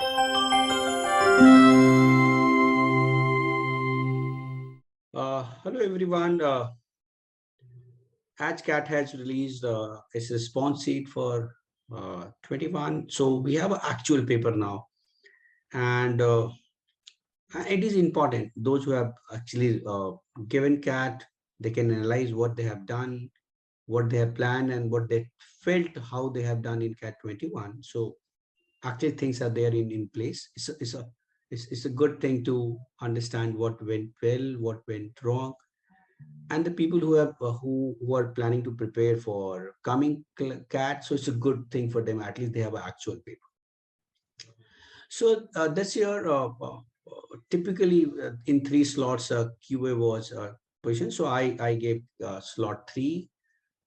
Hello everyone. HCAT has released its response sheet for 21. So we have an actual paper now, and it is important. Those who have actually given CAT, they can analyze what they have done, what they have planned, and what they felt how they have done in CAT 21. So actually things are there in place. It's a good thing to understand what went well, what went wrong, and the people who have who are planning to prepare for coming CAT. So it's a good thing for them. At least they have an actual paper. So this year, typically in 3 slots, QA was positioned. So I gave slot 3,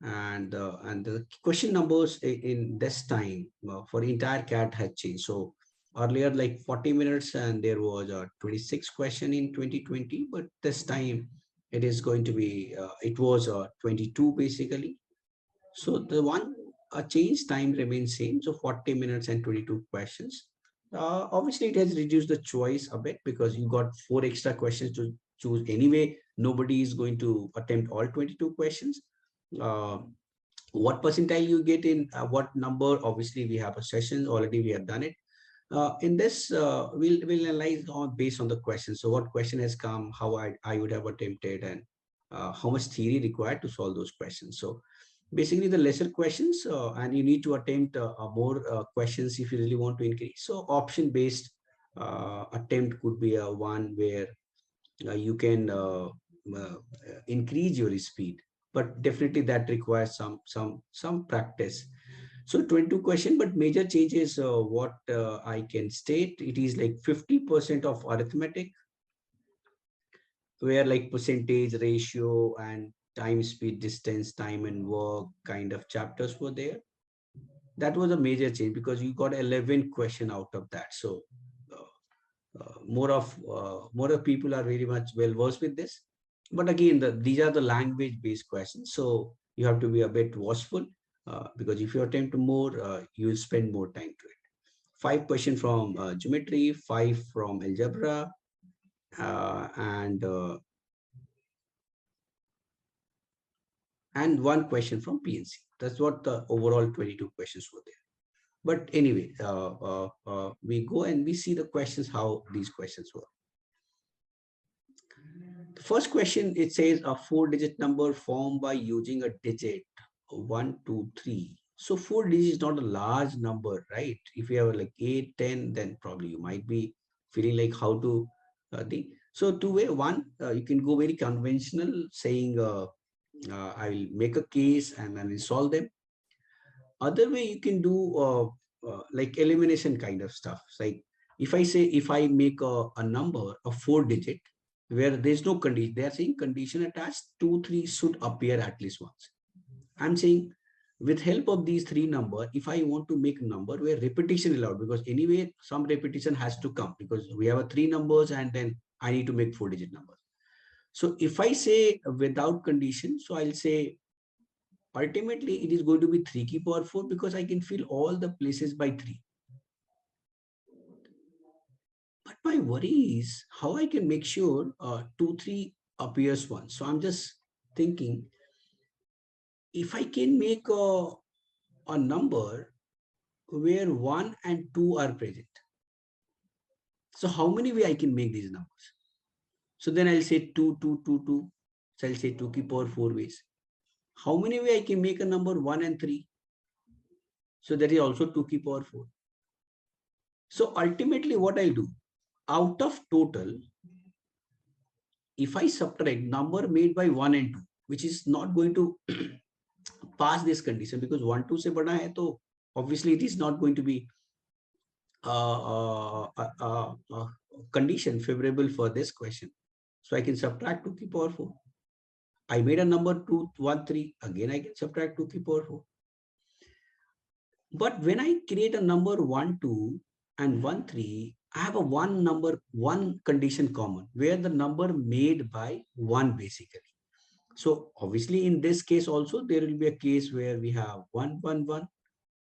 and the question numbers in this time for entire CAT had changed. So earlier like 40 minutes, and there was a 26 question in 2020, but this time it is going to be it was 22 basically. So the one change time remains same, so 40 minutes and 22 questions. Obviously it has reduced the choice a bit because you got 4 extra questions to choose anyway. Nobody is going to attempt all 22 questions. uh, what percentile you get in what number, obviously we have a session already, we have done it. In this we'll analyze on based on the question. So what question has come, how I would have attempted, and how much theory required to solve those questions. So basically the lesser questions, and you need to attempt more questions if you really want to increase. So option based attempt could be a one where you can uh, increase your speed, but definitely that requires some practice. So 22 question, but major changes, what I can state, it is like 50% of arithmetic, where like percentage, ratio, and time, speed, distance, time, and work kind of chapters were there. That was a major change because you got 11 question out of that. So more of people are very much well versed with this. But again, these are the language based questions, so you have to be a bit watchful, because if you attempt more, you will spend more time to it. 5 question from geometry, 5 from algebra, and 1 question from PNC. That's what the overall 22 questions were there. But anyway, we go and we see the questions, how these questions were. The first question, it says a 4-digit number formed by using a digit 1, 2, 3. So 4 digits is not a large number, right? If you have like 8, 10, then probably you might be feeling like how to so two-way one, you can go very conventional, saying I will make a case and then solve them. Other way you can do like elimination kind of stuff. Like if I say, if I make a number of 4 digit where there's no condition, they are saying condition attached, 2, 3 should appear at least once. I'm saying with help of these 3 number, if I want to make a number where repetition allowed, because anyway some repetition has to come because we have a 3 numbers and then I need to make 4-digit numbers. So if I say without condition, so I'll say ultimately it is going to be 3 key power 4 because I can fill all the places by 3. But my worry is how I can make sure 2, 3 appears once. So I'm just thinking, if I can make a number where 1 and 2 are present. So how many way I can make these numbers? So then I'll say 2, 2, 2, 2. So I'll say 2 key power 4 ways. How many way I can make a number 1 and 3? So that is also 2 key power 4. So ultimately what I'll do, out of total, if I subtract number made by 1 and 2, which is not going to pass this condition because 1, 2 se bada hai, so obviously it is not going to be condition favorable for this question. So I can subtract 2 key power 4. I made a number 2, 1, 3. Again, I can subtract 2 key power 4. But when I create a number 1, 2 and 1, 3, I have a one condition common where the number made by 1 basically. So obviously in this case also there will be a case where we have 1, 1, 1,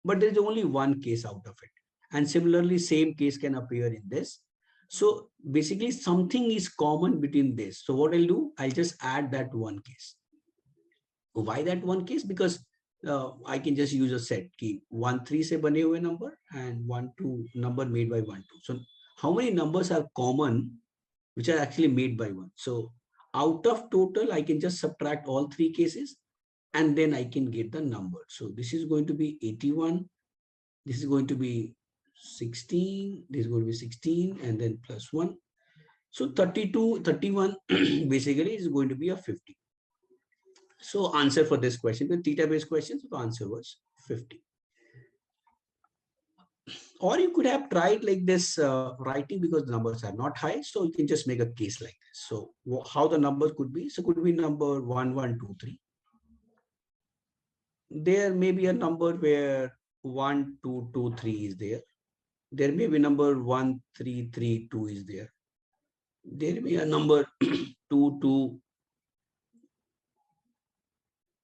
but there is only one case out of it. And similarly, same case can appear in this. So basically something is common between this. So what I'll do, I'll just add that one case. Why that one case? Because I can just use a set key 1 3 से बने हुए number and 1 2 number made by 1 2. So how many numbers are common which are actually made by 1? So out of total, I can just subtract all three cases and then I can get the number. So this is going to be 81. This is going to be 16. This is going to be 16 and then plus 1. So 32, 31 basically is going to be a 50. So answer for this question, the theta based question, so the answer was 50. Or you could have tried like this writing, because the numbers are not high. So you can just make a case like this. So how the numbers could be? So could be number 1 1 2 3. There may be a number where 1 2 2 3 is there. There may be number 1 3 3 2 is there. There may be a number 2 2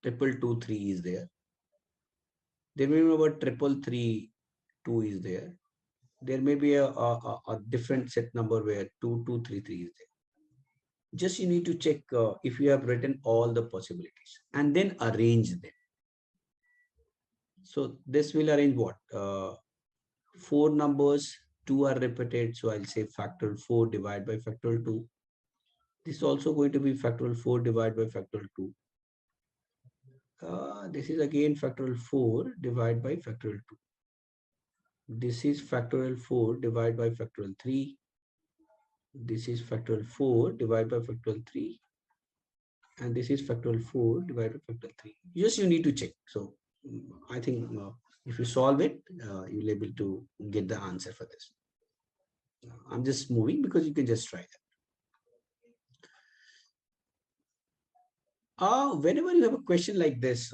triple 2 3 is there. There may be number triple 3 2 is there. There may be a different set number where 2 2 3 3 is there. Just you need to check if you have written all the possibilities and then arrange them. So this will arrange what? 4 numbers, 2 are repeated. So I'll say factorial 4 divided by factorial 2. This is also going to be factorial 4 divided by factorial 2. This is again factorial 4 divided by factorial 2. This is factorial 4 divided by factorial 3. This is factorial 4 divided by factorial 3. And this is factorial 4 divided by factorial 3. Just you need to check. So I think if you solve it, you'll be able to get the answer for this. I'm just moving because you can just try that. Whenever you have a question like this,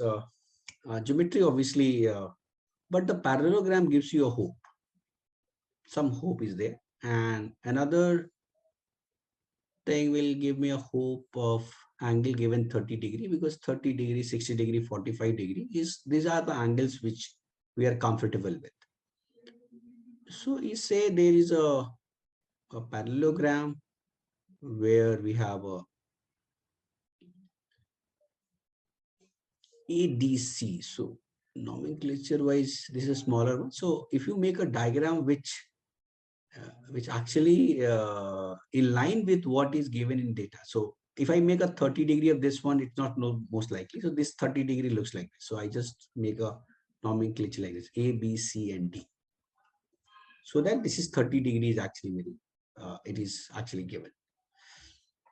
geometry obviously, but the parallelogram gives you a hope. Some hope is there. And another thing will give me a hope of angle given 30 degree, because 30 degree, 60 degree, 45 degree is, these are the angles which we are comfortable with. So you say there is a parallelogram where we have a ADC. So nomenclature wise, this is a smaller one. So if you make a diagram which actually in line with what is given in data. So if I make a 30 degree of this one, it's not most likely. So this 30 degree looks like this. So I just make a nomenclature like this: A, B, C, and D. So that this is 30 degrees actually very, it is actually given.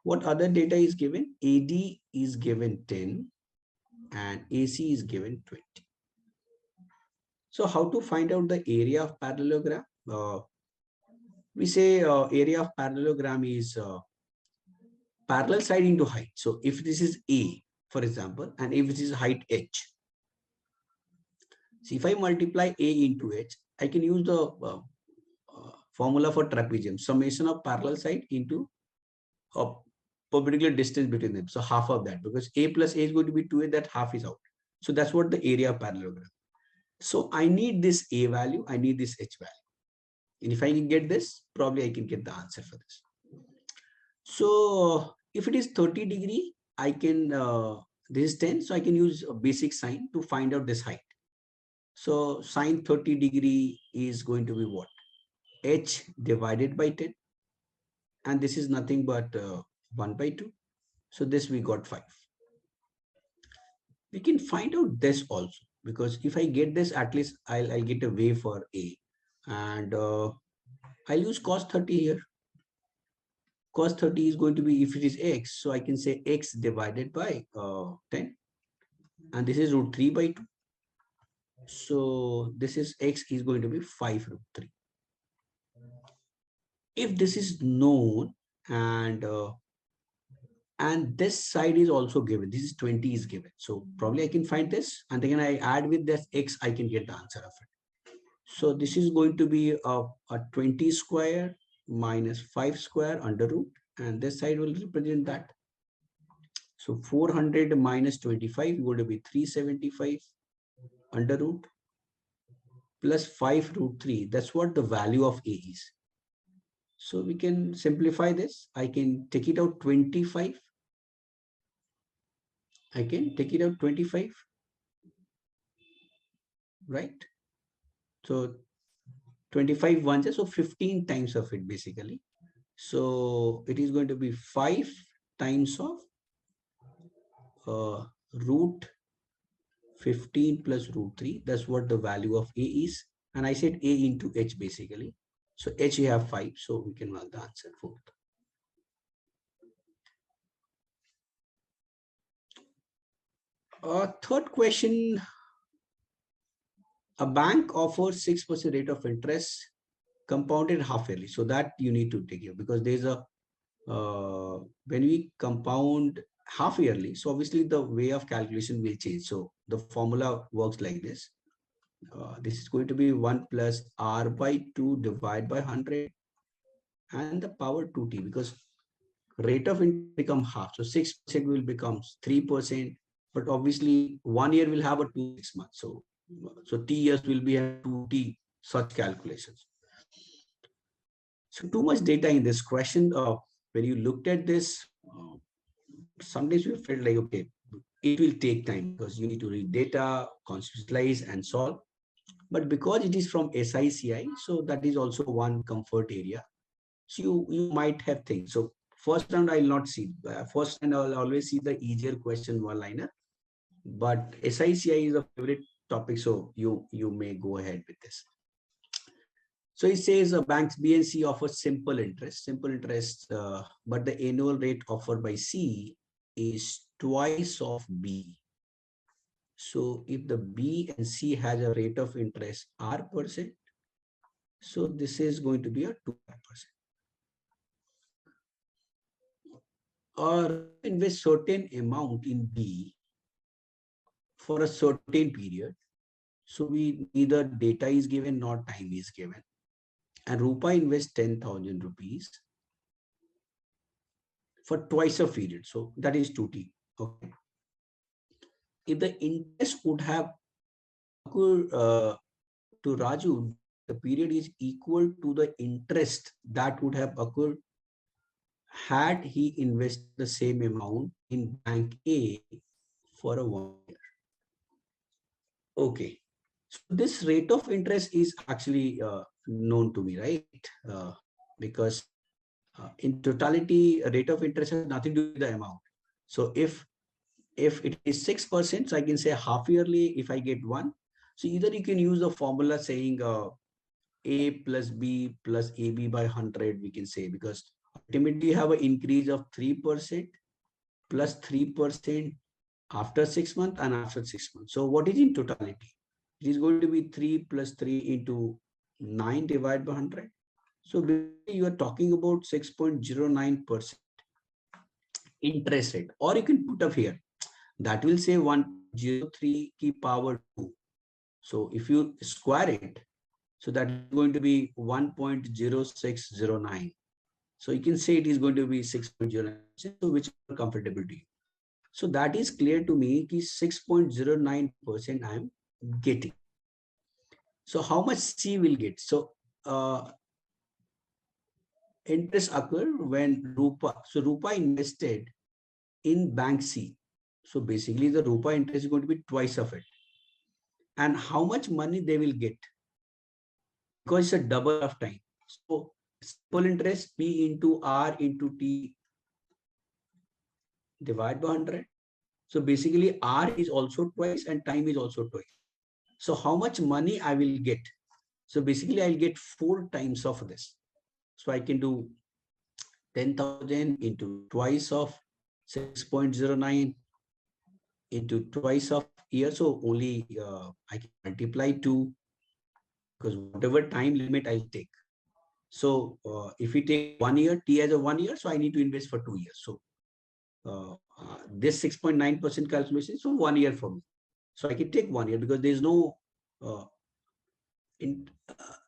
What other data is given? AD is given 10 and AC is given 20. So how to find out the area of parallelogram? We say area of parallelogram is parallel side into height. So if this is A, for example, and if this is height H, so if I multiply A into H, I can use the formula for trapezium, summation of parallel side into a perpendicular distance between them. So half of that, because A plus A is going to be 2A, that half is out. So that's what the area of parallelogram. So I need this A value, I need this H value. And if I can get this, probably I can get the answer for this. So if it is 30 degree, I can, this is 10, so I can use a basic sign to find out this height. So sine 30 degree is going to be what? H divided by 10. And this is nothing but 1 by 2. So this we got 5. We can find out this also, because if I get this, at least I'll get a way for A. And I'll use cos 30 here. Cos 30 is going to be, if it is X, so I can say X divided by 10. And this is root 3 by 2. So this is X is going to be 5 root 3. If this is known and this side is also given, this is 20 is given. So probably I can find this, and then I add with this X, I can get the answer of it. So this is going to be a 20 square minus 5 square under root, and this side will represent that. So 400 minus 25 is going to be 375 under root. plus 5 root 3. That's what the value of A is. So we can simplify this. I can take it out 25. I can take it out 25, right? So 25 ones, so 15 times of it basically. So it is going to be 5 times of root 15 plus root 3. That's what the value of A is. And I said A into H basically. So H you have 5. So we can mark the answer 4th. Third question. A bank offers 6% rate of interest compounded half yearly. So that you need to take it because there's a when we compound half yearly, so obviously the way of calculation will change. So the formula works like this. This is going to be 1 plus R by 2 divided by 100 and the power 2t because rate of interest become half. So 6% will become 3%, but obviously 1 year will have a 2 6 months. So T years will be a 2T such calculations. So too much data in this question. When you looked at this, sometimes you felt like, okay, it will take time because you need to read data, conceptualize and solve. But because it is from SICI, so that is also one comfort area. So you might have things. So first round, I'll not see. First round, I'll always see the easier question one-liner. But SICI is a favorite topic, so you may go ahead with this. So it says banks B and C offer simple interest, but the annual rate offered by C is twice of B. So if the B and C has a rate of interest R%, so this is going to be a 2%. Or invest certain amount in B for a certain period. So we neither data is given nor time is given. And Rupa invests 10,000 rupees for twice a period. So that is 2T. Okay. If the interest would have occurred to Raju, the period is equal to the interest that would have occurred had he invested the same amount in bank A for a 1 year. Okay. So this rate of interest is actually known to me, right? Because in totality, a rate of interest has nothing to do with the amount. So if it is 6%, so I can say half yearly if I get 1. So either you can use the formula saying A plus B plus AB by 100, we can say, because ultimately you have an increase of 3% plus 3% after 6 months and after 6 months. So what is in totality? It is going to be 3 plus 3 into 9 divided by 100. So you are talking about 6.09% interest rate, or you can put up here. That will say 103 ki power 2. So if you square it, so that is going to be 1.0609. So you can say it is going to be 6.09, so which are comfortable to you. So that is clear to me ki 6.09% I am getting. So how much C will get? So interest occur when Rupa. So Rupa invested in bank C. So basically the Rupa interest is going to be twice of it. And how much money they will get? Because it's a double of time. So simple interest P into R into T divided by 100. So basically R is also twice and time is also twice. So how much money I will get? So basically I'll get 4 times of this. So I can do 10,000 into twice of 6.09 into twice of year. So only I can multiply 2 because whatever time limit I'll take. So if we take 1 year, T as a 1 year, so I need to invest for 2 years. So this 6.9% calculation, so 1 year for me. So I can take 1 year because there's no, I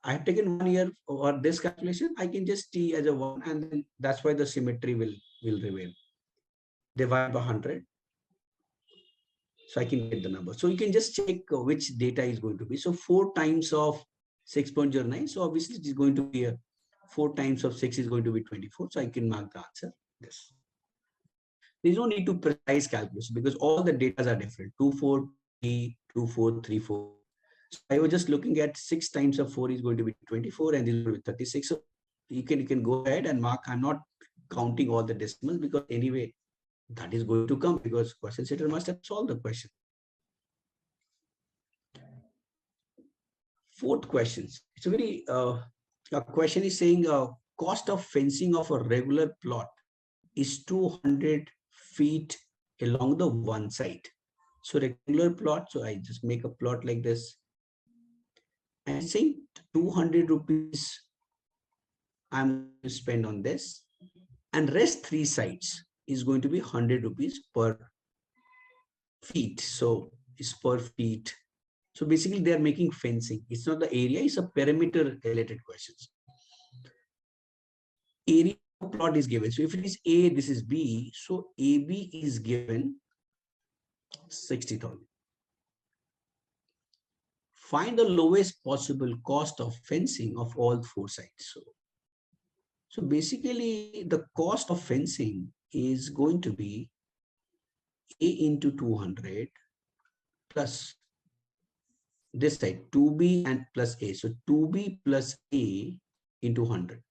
have taken 1 year for this calculation. I can just T as a 1 and then that's why the symmetry will remain. Divide by 100. So I can get the number. So you can just check which data is going to be. So 4 times of 6.09. So obviously it is going to be 4 times of 6 is going to be 24. So I can mark the answer. This. There's no need to precise calculation because all the data are different. 2, 4, 3, 2, 4, 3, 4. So I was just looking at 6 times of 4 is going to be 24 and this will be 36. So you can go ahead and mark. I'm not counting all the decimals because anyway, that is going to come because question setter must have solved the question. Fourth question. It's a very, a question is saying cost of fencing of a regular plot is 200 feet along the one side. So rectangular plot, so I just make a plot like this. And saying 200 rupees I'm going to spend on this. And rest 3 sides is going to be 100 rupees per feet. So it's per feet. So basically they are making fencing. It's not the area, it's a perimeter related questions. Area plot is given. So if it is A, this is B. So AB is given 60,000. Find the lowest possible cost of fencing of all 4 sides. So basically the cost of fencing is going to be A into 200 plus this side 2B and plus A. So 2B plus A into 100.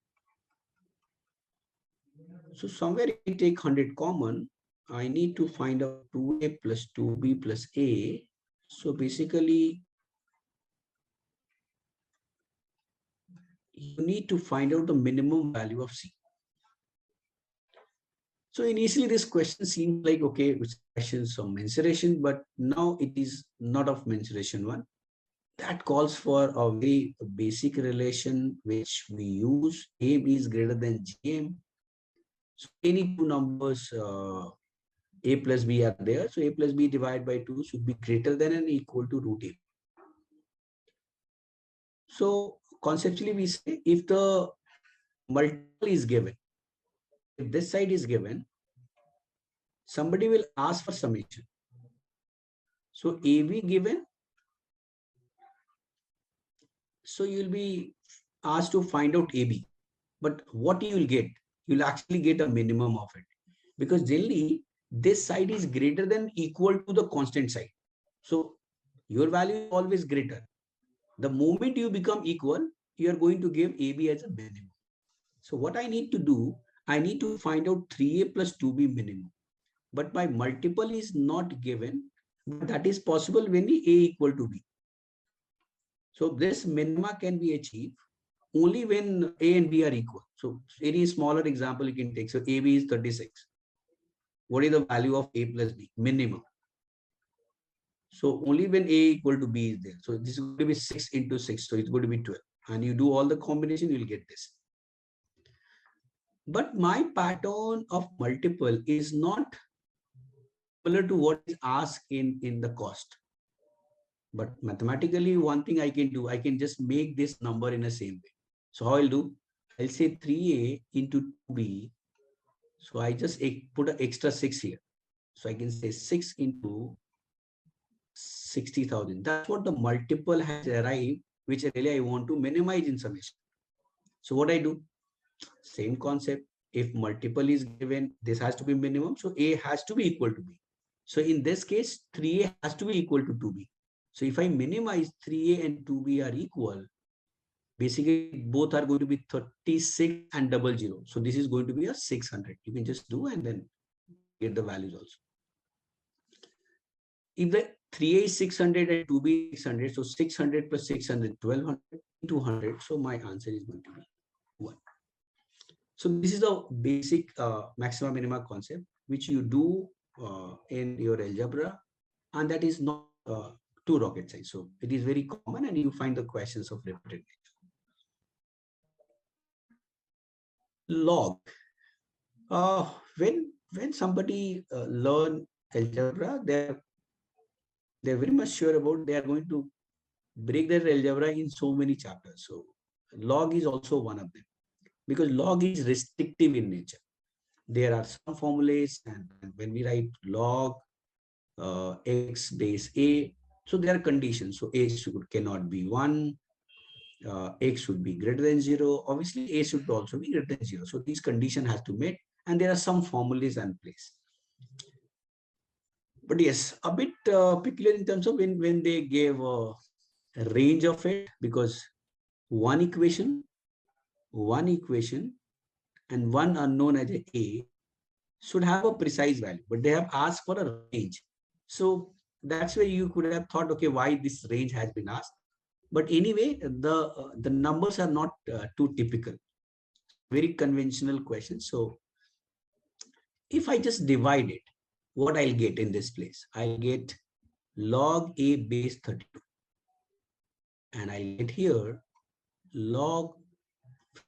So somewhere I take 100 common, I need to find out 2A plus 2B plus A. So basically you need to find out the minimum value of C. So initially this question seemed like, okay, which questions of mensuration, but now it is not of mensuration one. That calls for a very basic relation which we use. AM is greater than GM. So any two numbers, A plus B are there. So A plus B divided by 2 should be greater than and equal to root A. So conceptually we say if the multiple is given, if this side is given, somebody will ask for summation. So AB given, so you'll be asked to find out AB. But what you will get? You'll actually get a minimum of it. Because generally, this side is greater than equal to the constant side. So your value is always greater. The moment you become equal, you are going to give AB as a minimum. So what I need to do, I need to find out 3A plus 2B minimum. But my multiple is not given, but that is possible when A equal to B. So this minima can be achieved only when A and B are equal. So any smaller example you can take. So AB is 36. What is the value of A plus B? Minimum. So only when A equal to B is there. So this is going to be 6 into 6. So it's going to be 12. And you do all the combination, you'll get this. But my pattern of multiple is not similar to what is asked in the cost. But mathematically, one thing I can do, I can just make this number in the same way. So how I'll do? I'll say 3A into 2B. So I just put an extra 6 here. So I can say 6 into 60,000. That's what the multiple has arrived, which really I want to minimize in summation. So what I do? Same concept. If multiple is given, this has to be minimum. So A has to be equal to B. So in this case, 3A has to be equal to 2B. So if I minimize 3A and 2B are equal, basically both are going to be 36 and 00. So this is going to be a 600. You can just do and then get the values also. If the 3A is 600 and 2B is 600, so 600 plus 600, 1200, 200. So my answer is going to be 1. So this is the basic maxima minima concept, which you do in your algebra, and that is not too rocket science. So it is very common and you find the questions of repeated nature. Log. When somebody learn algebra, they're very much sure about they are going to break their algebra in so many chapters. So log is also one of them because log is restrictive in nature. There are some formulas, and when we write log, x base a. So there are conditions. So cannot be 1. X should be greater than 0. Obviously, a should also be greater than 0. So these condition has to meet, and there are some formulas in place. But yes, a bit peculiar in terms of when they gave a range of it, because one equation, and one unknown as a should have a precise value, but they have asked for a range. So that's where you could have thought, okay, why this range has been asked. But anyway, the numbers are not too typical. Very conventional question. So if I just divide it, what I'll get in this place? I'll get log a base 32. And I'll get here log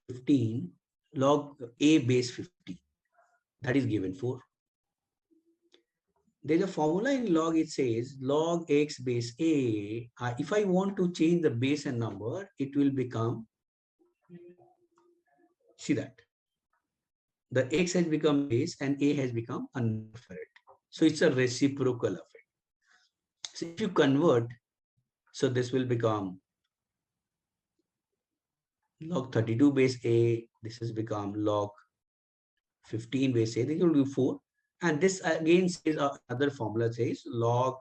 15, log a base 50. That is given 4. There's a formula in log, it says log x base a. If I want to change the base and number, it will become, see that, the x has become base and a has become a number for it. So it's a reciprocal of it. So if you convert, so this will become log 32 base a. This has become log 15 base a. This will be 4. And this again says another formula says log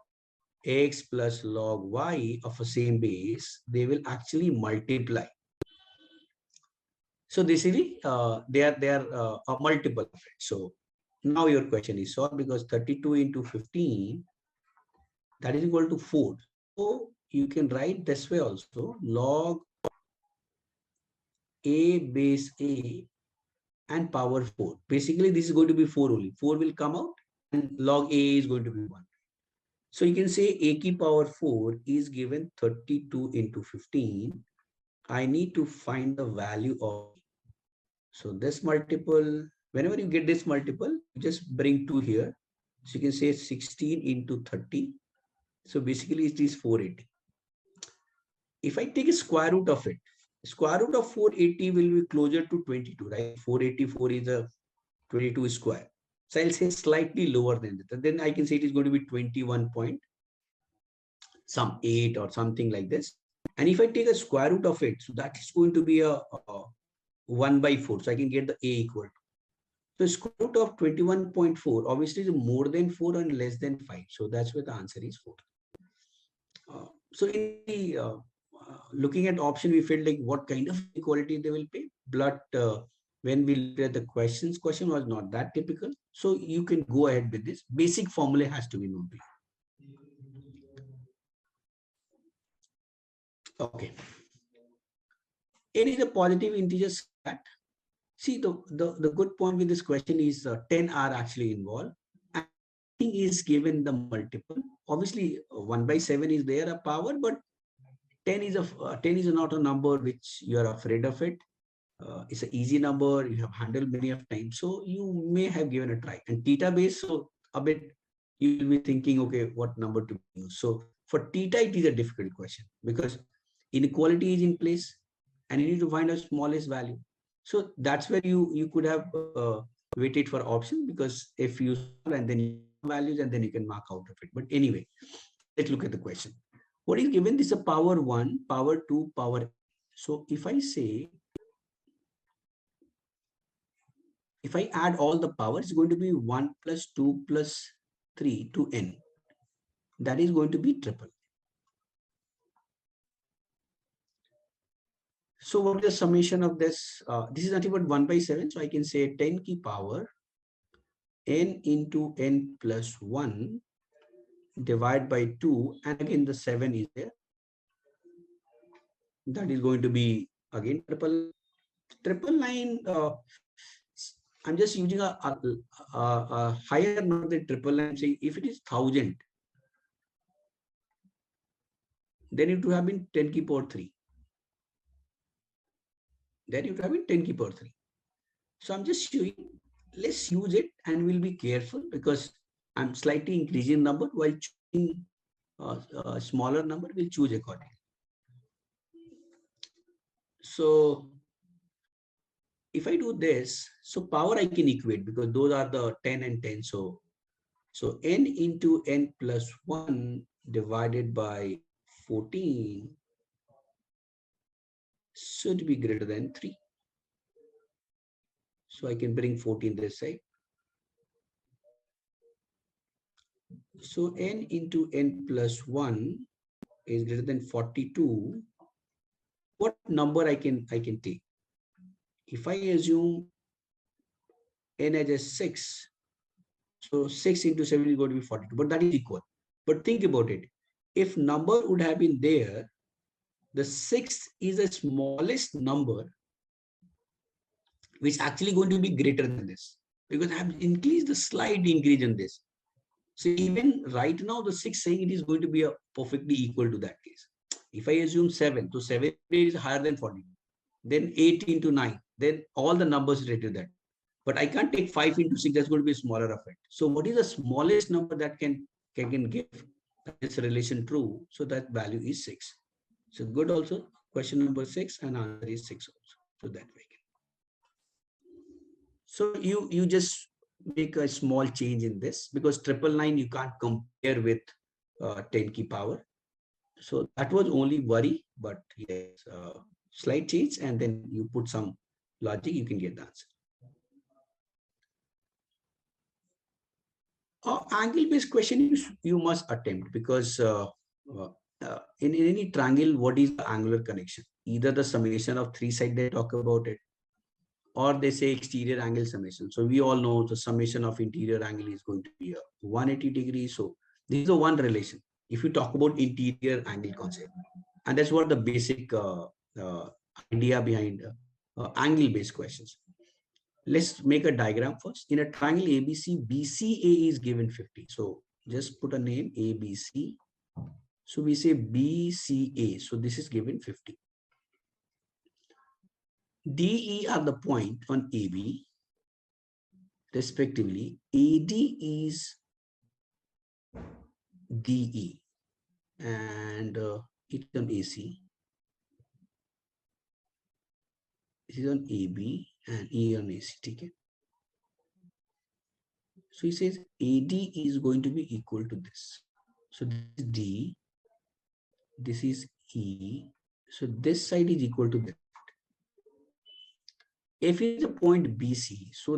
x plus log y of a same base, they will actually multiply. So this is they are a multiple of it. So now your question is solved, because 32 into 15, that is equal to 4. So you can write this way also, log a base a and power 4. Basically, this is going to be 4 only. 4 will come out and log a is going to be 1. So you can say a ki power 4 is given 32 into 15. I need to find the value of. So this multiple, whenever you get this multiple, just bring 2 here. So you can say 16 into 30. So basically it is 480. If I take a square root of it, square root of 480 will be closer to 22, right? 484 is a 22 square. So I'll say slightly lower than that. And then I can say it is going to be 21 point some 8 or something like this. And if I take a square root of it, so that is going to be a 1 by 4. So I can get the a equal to. So square root of 21.4 obviously is more than 4 and less than 5. So that's where the answer is 4. So in the looking at option, we felt like what kind of equality they will pay. But when we looked at the question was not that typical. So you can go ahead with this. Basic formula has to be known. Okay. N is a positive integer set. See, the good point with this question is 10 are actually involved. And is given the multiple. Obviously, 1 by 7 is there a power, but 10 is not a number which you are afraid of it. It's an easy number. You have handled many of times. So you may have given a try. And theta base, so a bit you will be thinking, okay, what number to use. So for theta, it is a difficult question because inequality is in place and you need to find a smallest value. So that's where you could have waited for option, because if you solve and then you values and then you can mark out of it. But anyway, let's look at the question. What is given? This is a power 1, power 2, power. So if I say, if I add all the powers, it's going to be 1 plus 2 plus 3 to n. That is going to be triple. So what is the summation of this? This is nothing but 1 by 7. So I can say 10 ki power n into n plus 1 divide by 2. And again, the 7 is there. That is going to be again triple line. I'm just using a higher number than triple line. Saying if it is 1000, then it would have been 10 ki power 3. Then it would have been 10 ki power 3. So I'm just showing, let's use it and we'll be careful because I'm slightly increasing number while choosing a smaller number, we'll choose accordingly. So if I do this, so power I can equate because those are the 10 and 10. So So n into n plus 1 divided by 14 should be greater than 3. So I can bring 14 this side. So n into n plus 1 is greater than 42. What number I can take? If I assume n as a 6, so 6 into 7 is going to be 42, but that is equal. But think about it. If number would have been there, the 6 is the smallest number, which actually going to be greater than this, because I have increased the slight increase in this. So even right now, the 6 saying it is going to be a perfectly equal to that case. If I assume 7, so 7 is higher than 40, then 8 into 9, then all the numbers related to that. But I can't take 5 into 6, that's going to be smaller of it. So what is the smallest number that can give this relation true? So that value is 6. So good also, question number 6 and answer is 6 also. So that way. So you just make a small change in this, because 999 you can't compare with 10 key power. So that was only worry, but yes, slight change, and then you put some logic, you can get the answer. Angle-based question you must attempt, because in any triangle, what is the angular connection? Either the summation of 3 sides they talk about it, or they say exterior angle summation. So we all know the summation of interior angle is going to be a 180 degrees. So this is the one relation. If you talk about interior angle concept, and that's what the basic idea behind angle-based questions. Let's make a diagram first. In a triangle ABC, BCA is given 50. So just put a name ABC. So we say BCA. So this is given 50. DE are the point on AB, respectively. AD is DE, and it's on AC. This is on AB and E on AC. Okay. So he says AD is going to be equal to this. So this is D, this is E. So this side is equal to that. F is a point BC, so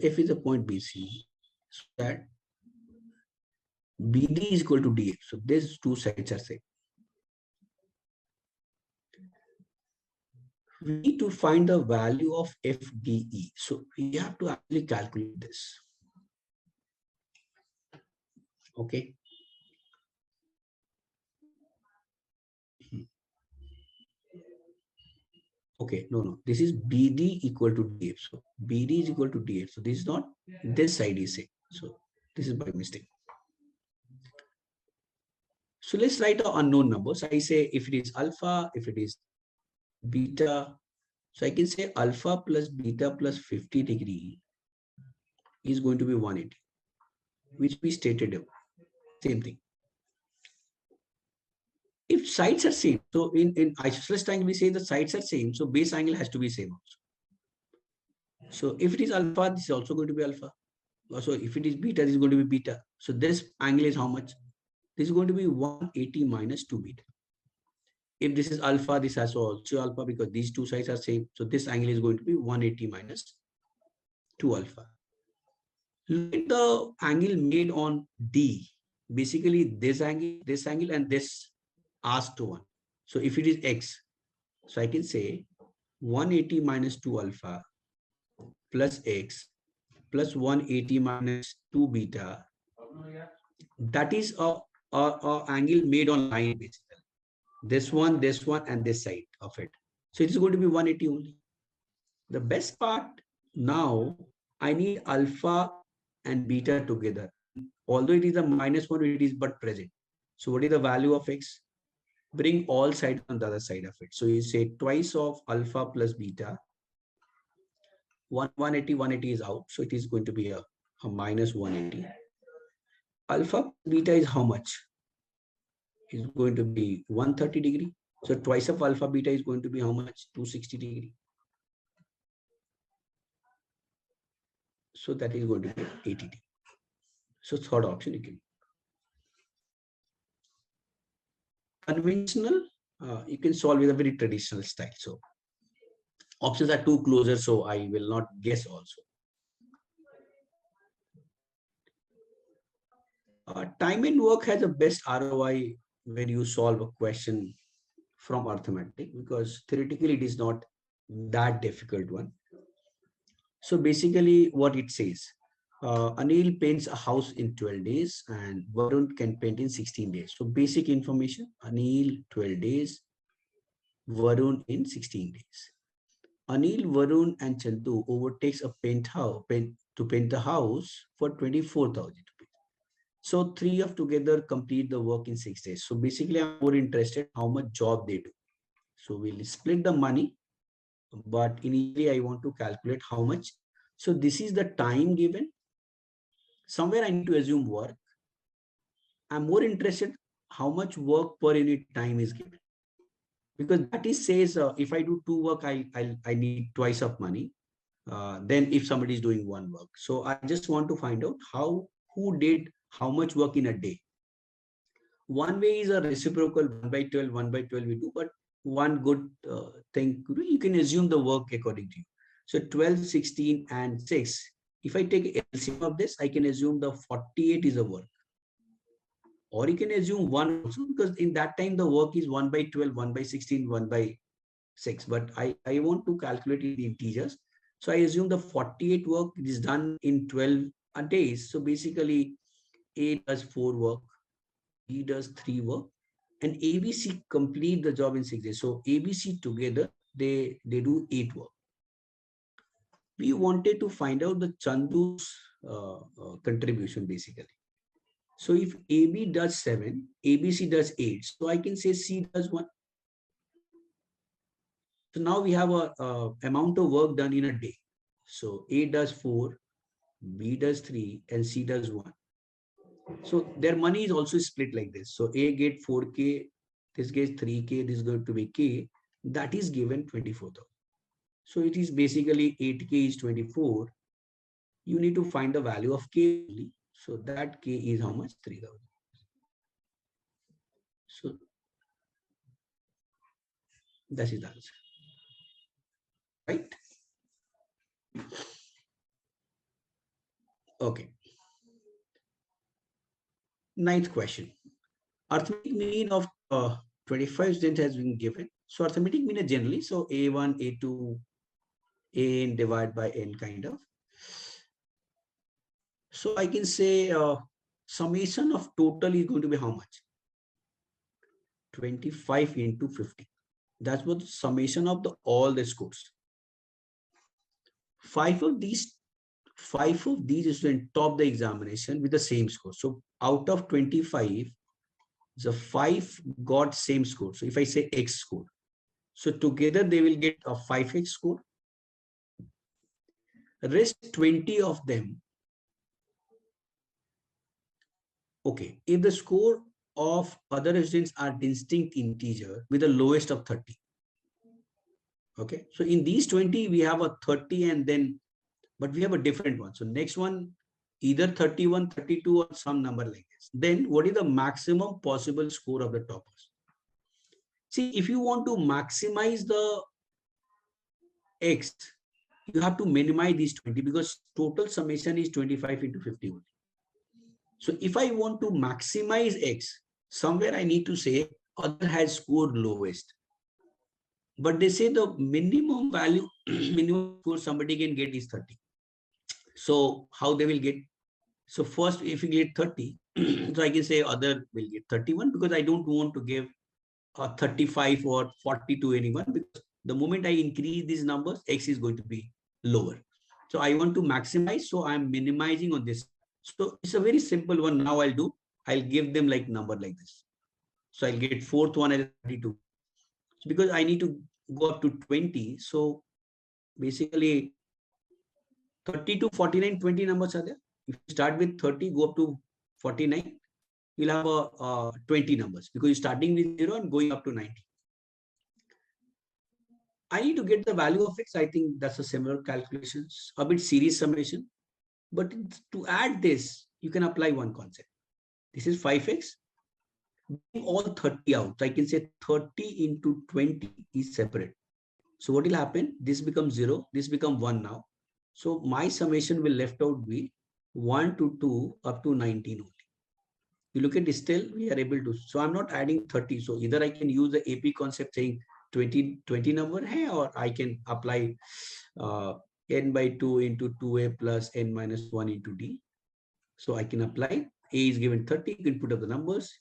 F is a point BC, so that BD is equal to DF. So these two sides are same. We need to find the value of FDE. So we have to actually calculate this. Okay. Okay, no. This is BD equal to DF. So BD is equal to DF. So this is not, this side is same. So this is by mistake. So let's write the unknown numbers. I say if it is alpha, if it is beta. So I can say alpha plus beta plus 50 degree is going to be 180, which we stated above. Same thing. If sides are same, so in isosceles triangle we say the sides are same, so base angle has to be same also. So if it is alpha, this is also going to be alpha. So if it is beta, this is going to be beta. So this angle is how much? This is going to be 180 minus 2 beta. If this is alpha, this is also alpha, because these two sides are same. So this angle is going to be 180 minus 2 alpha. Look at the angle made on D. Basically, this angle, and this asked to one. So if it is X, so I can say 180 minus 2 alpha plus X plus 180 minus 2 beta. That is a angle made on line, basically. This one, and this side of it. So it is going to be 180 only. The best part, now I need alpha and beta together. Although it is a -1, it is but present. So what is the value of X? Bring all sides on the other side of it. So you say twice of alpha plus beta. 180 is out. So it is going to be a minus 180. Alpha beta is how much? Is going to be 130 degree. So twice of alpha beta is going to be how much? 260 degree. So that is going to be ATT. So third option you can. Conventional, you can solve with a very traditional style. So options are too closer, so I will not guess also. Time and work has the best ROI when you solve a question from arithmetic, because theoretically it is not that difficult one. So basically what it says, Anil paints a house in 12 days and Varun can paint in 16 days. So basic information, Anil 12 days, Varun in 16 days. Anil, Varun and Chandu overtakes a to paint the house for 24,000 rupees. So three of together complete the work in 6 days. So basically I'm more interested how much job they do. So we'll split the money, but initially I want to calculate how much. So this is the time given. Somewhere I need to assume work. I'm more interested how much work per unit time is given. Because that is says if I do two work, I need twice of money than if somebody is doing one work. So I just want to find out who did how much work in a day. One way is a reciprocal 1 by 12, 1 by 12 we do, but one good thing, you can assume the work according to you. So 12, 16 and 6. If I take LCM of this, I can assume the 48 is a work. Or you can assume one also, because in that time the work is 1 by 12, 1 by 16, 1 by 6. But I want to calculate in the integers. So I assume the 48 work is done in 12 days. So basically A does 4 work, B does 3 work, and ABC complete the job in 6 days. So ABC together, they do 8 work. We wanted to find out the Chandu's contribution basically. So if AB does 7, ABC does 8. So I can say C does 1. So now we have a amount of work done in a day. So A does 4, B does 3, and C does 1. So their money is also split like this. So A get 4K, this gets 3K, this is going to be K. That is given 24,000. So it is basically 8K is 24. You need to find the value of K only. So that K is how much? 3,000. So that is the answer. Right? Okay. Ninth question. Arithmetic mean of 25 students has been given. So arithmetic mean generally. So A1, A2, An divided by N kind of. So I can say summation of total is going to be how much? 25 into 50. That's what the summation of all the scores. Five of these students top the examination with the same score. So out of 25, the 5 got same score. So if I say X score, so together they will get a 5X score. Rest 20 of them. Okay, if the score of other students are distinct integer with the lowest of 30. Okay, so in these 20, we have a 30 and then, but we have a different one. So next one, either 31, 32 or some number like this. Then what is the maximum possible score of the toppers? See, if you want to maximize the X, you have to minimize these 20 because total summation is 25 into 50 only. So if I want to maximize X, somewhere I need to say other has scored lowest. But they say the minimum value, minimum score somebody can get is 30. So how they will get? So first, if you get 30, so I can say other will get 31 because I don't want to give a 35 or 40 to anyone, because the moment I increase these numbers, X is going to be lower. So I want to maximize, so I'm minimizing on this. So it's a very simple one. Now I'll give them like number like this. So I'll get fourth one as 32. So because I need to go up to 20. So basically 30 to 49, 20 numbers are there. If you start with 30, go up to 49, you'll have a 20 numbers because you're starting with 0 and going up to 90. I need to get the value of X. I think that's a similar calculations, a bit series summation. But to add this, you can apply one concept. This is 5x. Bring all 30 out. So I can say 30 into 20 is separate. So what will happen? This becomes 0. This becomes 1 now. So my summation will left out be 1 to 2 up to 19 only. You look at this, still we are able to. So I'm not adding 30. So either I can use the AP concept saying 20 number hai, or I can apply n by 2 into 2a plus n minus 1 into d. So I can apply. A is given 30. You can put up the numbers.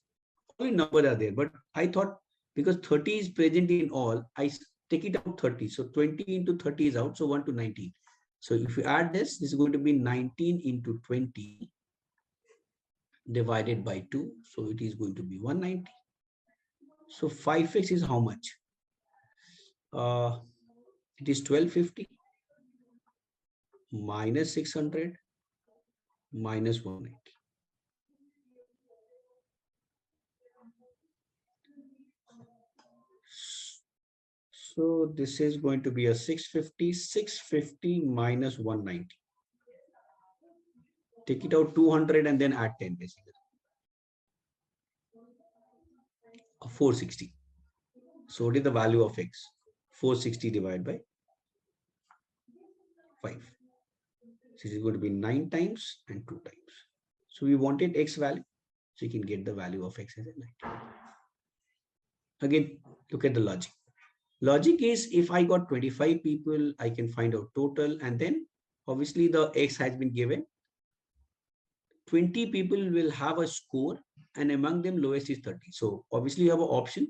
All numbers are there. But I thought because 30 is present in all, I take it out 30. So 20 into 30 is out. So 1 to 19. So if you add this, this is going to be 19 into 20 divided by 2. So it is going to be 190. So 5x is how much? It is 1250 minus 600 minus 190. So this is going to be a 650 minus 190. Take it out 200 and then add 10 basically. 460. So what is the value of x? 460 divided by 5. So it is going to be 9 times and 2 times. So we wanted x value. So you can get the value of x as a 9. Again, look at the logic. Logic is if I got 25 people, I can find out total, and then obviously the x has been given. 20 people will have a score, and among them lowest is 30. So obviously you have an option,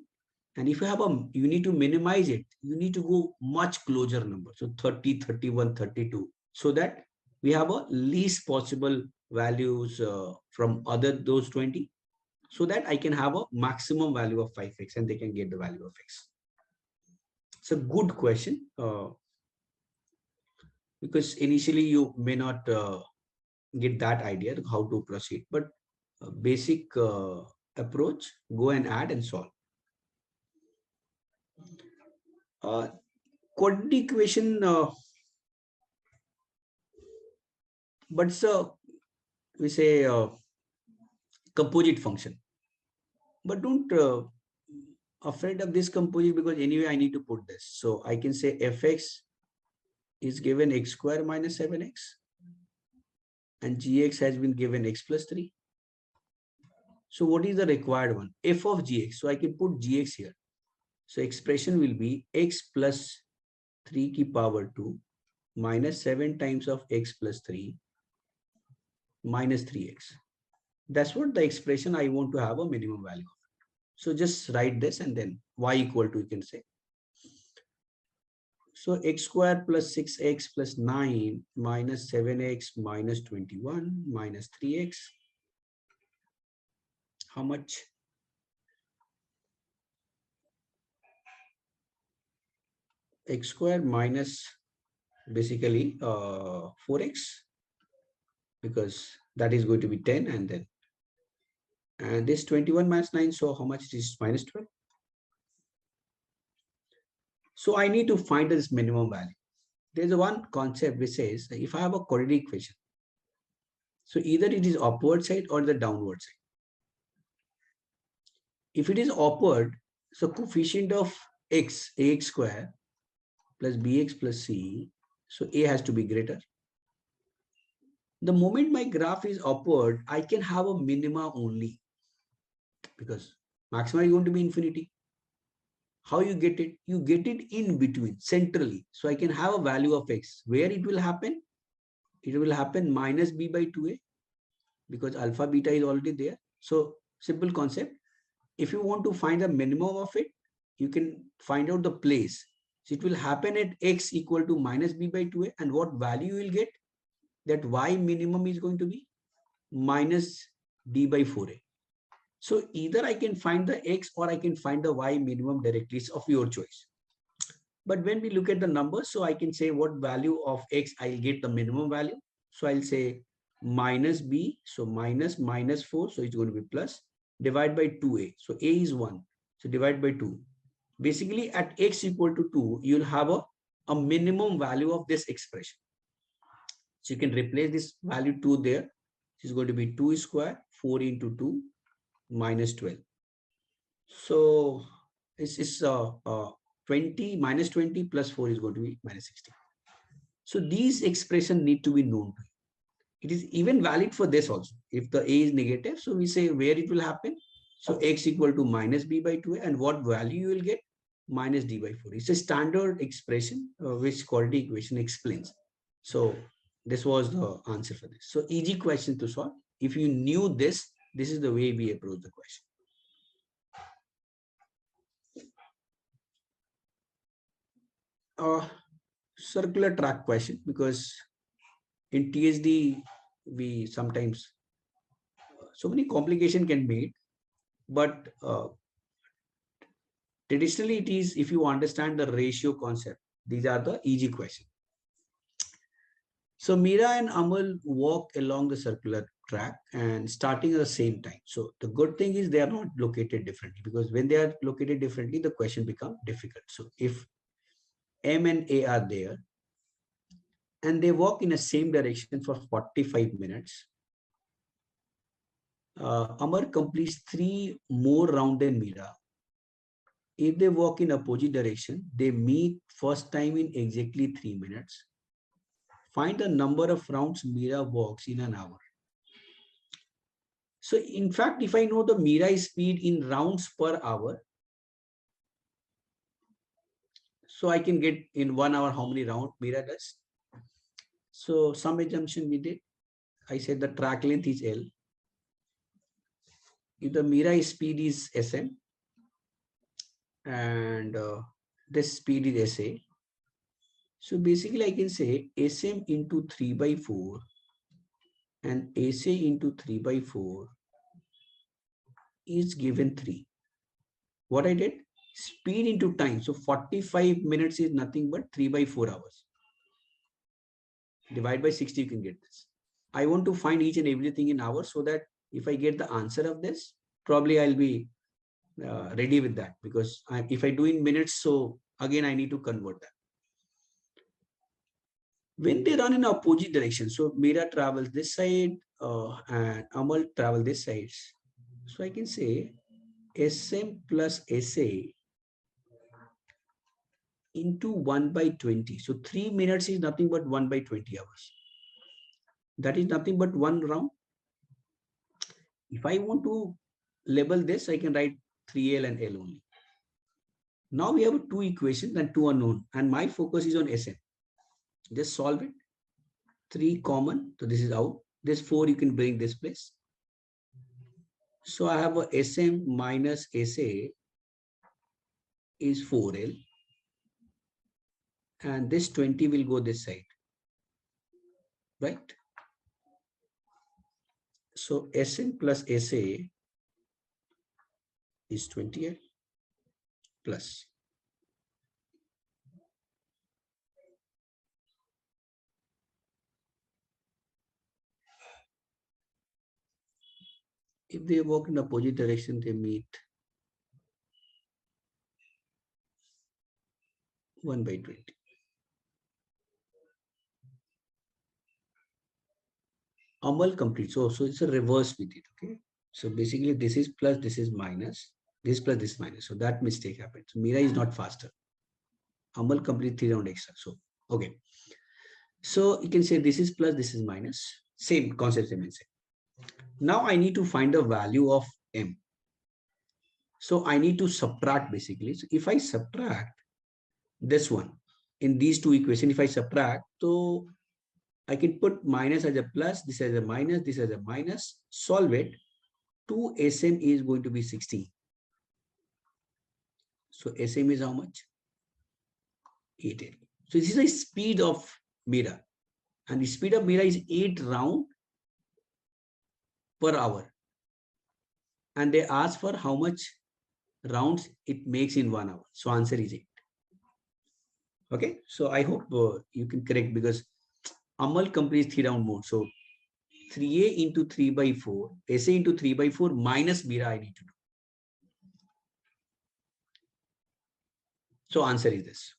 and if you have you need to minimize it, you need to go much closer number. So 30, 31, 32, so that we have a least possible values from those 20, so that I can have a maximum value of 5x and they can get the value of x. It's a good question because initially you may not get that idea of how to proceed, but basic approach, go and add and solve. Quadratic equation, but so we say composite function, but don't afraid of this composite, because anyway I need to put this. So I can say fx is given x square minus 7x, and gx has been given x plus 3. So what is the required one? F of gx. So I can put gx here. So expression will be x plus 3 ki power 2 minus 7 times of x plus 3 minus 3x. That's what the expression I want to have a minimum value. So just write this and then y equal to, you can say. So x square plus 6x plus 9 minus 7x minus 21 minus 3x. How much? X square minus basically 4x, because that is going to be 10, and this 21 minus 9, so how much is minus 12? So I need to find this minimum value. There's one concept which says if I have a quadratic equation, so either it is upward side or the downward side. If it is upward, so coefficient of x, ax square plus bx plus c, so a has to be greater. The moment my graph is upward, I can have a minima only, because maxima is going to be infinity. How you get it? You get it in between, centrally. So I can have a value of x. Where it will happen? It will happen minus b by 2a, because alpha beta is already there. So simple concept. If you want to find the minimum of it, you can find out the place. So it will happen at x equal to minus b by 2a, and what value you will get? That y minimum is going to be minus d by 4a. So either I can find the x or I can find the y minimum directly. It's of your choice. But when we look at the numbers, so I can say what value of x I'll get the minimum value. So I'll say minus b, so minus 4, so it's going to be plus, divide by 2a. So a is 1, so divide by 2. Basically at x equal to 2, you'll have a minimum value of this expression. So you can replace this value 2 there. This is going to be 2 square, 4 into 2 minus 12. So this is 20 minus 20 plus 4 is going to be minus 60. So these expressions need to be known. It is even valid for this also. If the a is negative, so we say where it will happen. So x equal to minus b by 2a, and what value you will get? Minus d by 4. It's a standard expression which quality equation explains. So this was the answer for this. So easy question to solve. If you knew this, this is the way we approach the question. Circular track question, because in TSD we sometimes so many complication can be made, but traditionally it is, if you understand the ratio concept, these are the easy questions. So Meera and Amal walk along the circular track and starting at the same time. So the good thing is they are not located differently, because when they are located differently, the question becomes difficult. So if M and A are there and they walk in the same direction for 45 minutes, Amar completes 3 more rounds than Meera. If they walk in opposite direction, they meet first time in exactly 3 minutes. Find the number of rounds Meera walks in an hour. So in fact, if I know the Meera speed in rounds per hour, so I can get in 1 hour how many rounds Meera does. So some assumption we did. I said the track length is L. If the Meera speed is Sm and this speed is Sa, so basically I can say Sm into 3 by 4 and Sa into 3 by 4 is given 3. What I did? Speed into time. So 45 minutes is nothing but 3 by 4 hours. Divide by 60, you can get this. I want to find each and everything in hours, so that if I get the answer of this, probably I'll be ready with that, because if I do in minutes, so again I need to convert that. When they run in opposite direction, so Meera travels this side and Amal travel this side. So I can say Sm plus Sa into 1 by 20. So 3 minutes is nothing but 1 by 20 hours. That is nothing but 1 round. If I want to label this, I can write 3L and L only. Now we have 2 equations and 2 unknown, and my focus is on Sm. Just solve it. 3 common, so this is out. This 4 you can bring this place. So I have a Sm minus Sa is 4L, and this 20 will go this side, right? So Sm plus Sa is 20L plus. If they walk in opposite direction, they meet 1 by 20. Amal complete. So it's a reverse with it. Okay. So basically this is plus, this is minus, this plus, this minus. So that mistake happened. So Meera is not faster. Amal complete 3 round extra. So okay. So you can say this is plus, this is minus. Same concept. Now I need to find the value of M. So I need to subtract basically. So if I subtract this one in these 2 equations, if I subtract, so I can put minus as a plus, this as a minus, this as a minus, solve it. 2 Sm is going to be 16. So Sm is how much? 8L. So this is the speed of Meera. And the speed of Meera is 8 round per hour. And they ask for how much rounds it makes in 1 hour. So answer is 8. Okay. So I hope you can correct, because Amal completes 3 round mode. So 3A into 3 by 4, SA into 3 by 4 minus Meera I need to do. So answer is this.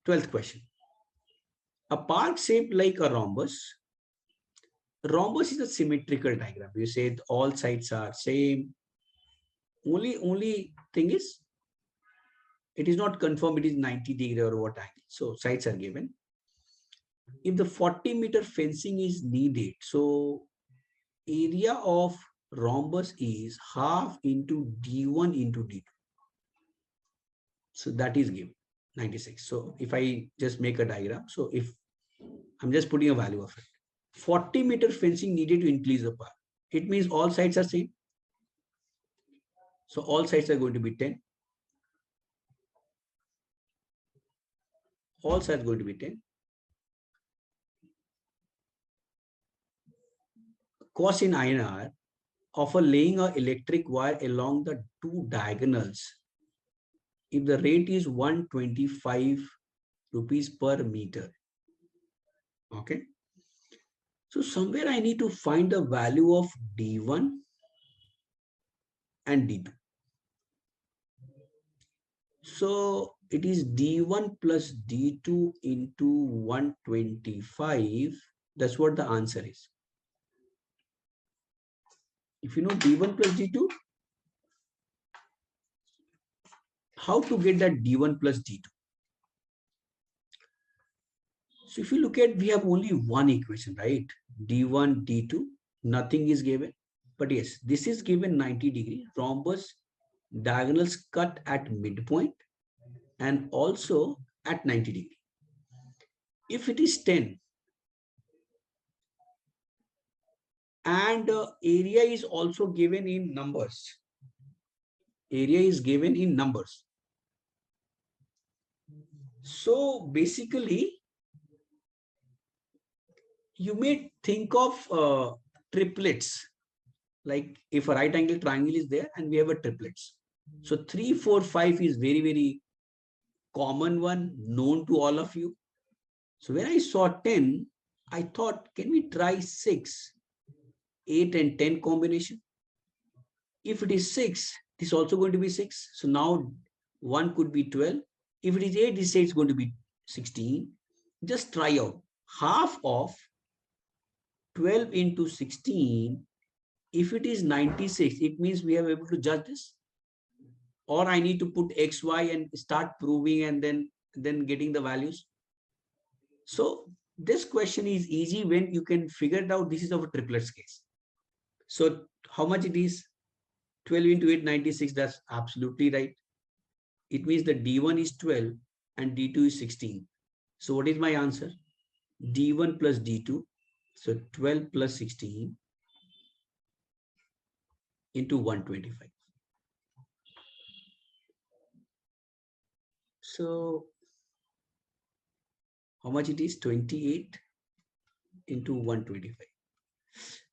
12th question. A park shaped like a rhombus. Rhombus is a symmetrical diagram. You said all sides are same. Only thing is, it is not confirmed it is 90° or what angle. So sides are given. If the 40-meter fencing is needed, so area of rhombus is half into d1 into d2. So that is given 96. So if I just make a diagram, so if I'm just putting a value of it, 40-meter fencing needed to increase the park. It means all sides are same. So all sides are going to be 10. All sides are going to be 10. Cost in INR of laying an electric wire along the two diagonals if the rate is 125 rupees per meter. Okay. So somewhere I need to find the value of D1 and D2. So it is D1 plus D2 into 125. That's what the answer is. If you know D1 plus D2, how to get that D1 plus D2? So if you look at, we have only one equation, right? D1, D2, nothing is given. But yes, this is given 90°. Rhombus diagonals cut at midpoint and also at 90°. If it is 10 and area is also given in numbers, area is given in numbers. So basically, you may think of triplets. Like if a right angle triangle is there and we have a triplets. So 3, 4, 5 is very, very common one known to all of you. So when I saw 10, I thought, can we try 6, 8 and 10 combination? If it is 6, this is also going to be 6. So now 1 could be 12. If it is 8, this is going to be 16. Just try out. Half of 12 into 16, if it is 96, it means we are able to judge this. Or I need to put X, Y and start proving and then getting the values. So this question is easy when you can figure it out. This is of a triplets case. So how much it is? 12 into 8, 96. That's absolutely right. It means that D1 is 12 and D2 is 16. So what is my answer? D1 plus D2. So 12 plus 16 into 125. So how much it is? 28 into 125.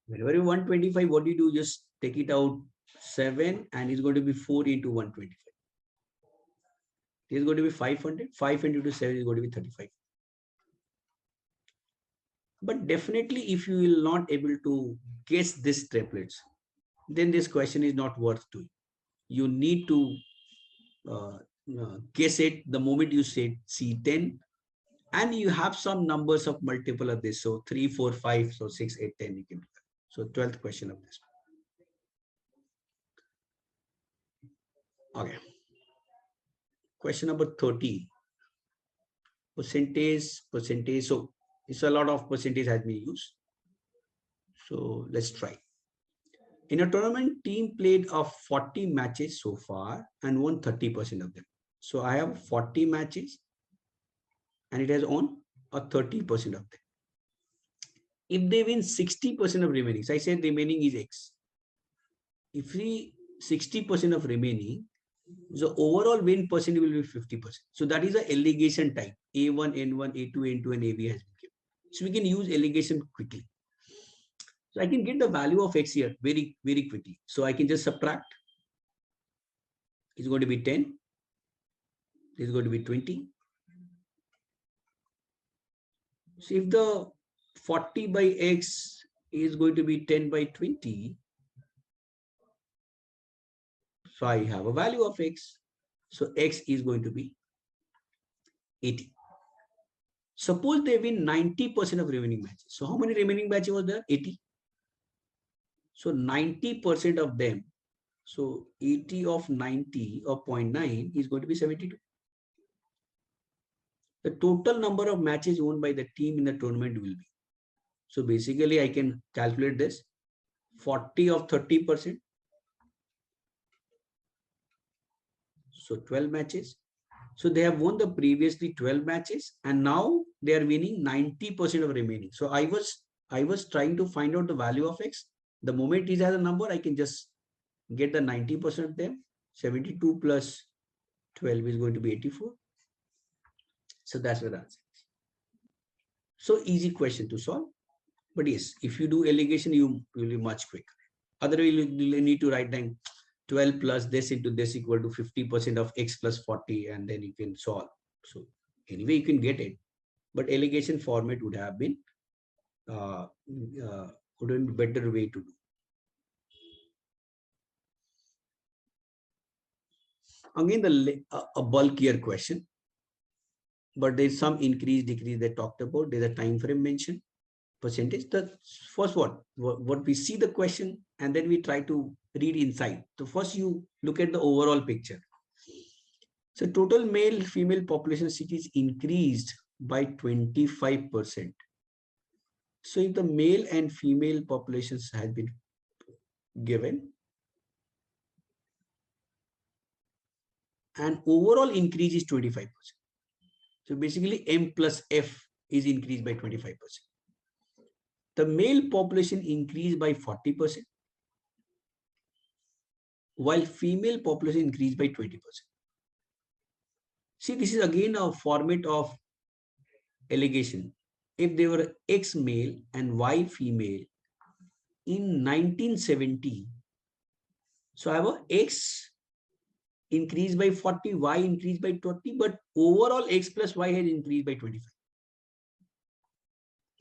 Whenever you 125, what do you do? Just take it out 7 and it's going to be 4 into 125. It is going to be 500. 500 into 7 is going to be 35. But definitely if you will not able to guess this triplets, then this question is not worth doing. You need to guess it the moment you say C10 and you have some numbers of multiple of this. So 3, 4, 5, so 6, 8, 10 you can do that. So 12th question of this. Okay. Question number 30. Percentage. So it's a lot of percentage has been used. So let's try. In a tournament, team played of 40 matches so far and won 30% of them. So I have 40 matches and it has won a 30% of them. If they win 60% of remaining, so I said remaining is X. If we 60% of remaining, the overall win percentage will be 50%. So that is the allegation type. A1, N1, A2, N2, and AB has been given. So we can use allegation quickly. So I can get the value of X here very, very quickly. So I can just subtract. It's going to be 10. This is going to be 20. So if the 40 by X is going to be 10 by 20, so I have a value of X. So X is going to be 80. Suppose they win 90% of remaining matches. So how many remaining matches was there? 80. So 90% of them. So 80 of 90 or 0.9 is going to be 72. The total number of matches won by the team in the tournament will be. So basically I can calculate this. 40 of 30%. So 12 matches. So they have won the previously 12 matches and now they are winning 90% of remaining. So I was trying to find out the value of X. The moment it has a number, I can just get the 90% of them. 72 plus 12 is going to be 84. So that's what the answer is. So easy question to solve. But yes, if you do allegation, you will be much quicker. Otherwise, you need to write down 12 plus this into this equal to 50% of X plus 40, and then you can solve. So anyway, you can get it. But allegation format would have been better way to do. Again, a bulkier question, but there's some increase, decrease they talked about. There's a time frame mentioned, percentage. The first what we see the question and then we try to read inside. So first you look at the overall picture. So total male female population cities increased by 25%. So if the male and female populations had been given, and overall increase is 25%. So basically M plus F is increased by 25%. The male population increased by 40%, while female population increased by 20%. See, this is again a format of allegation. If they were X male and Y female in 1970, so I have a X increased by 40, Y increased by 20, but overall X plus Y has increased by 25.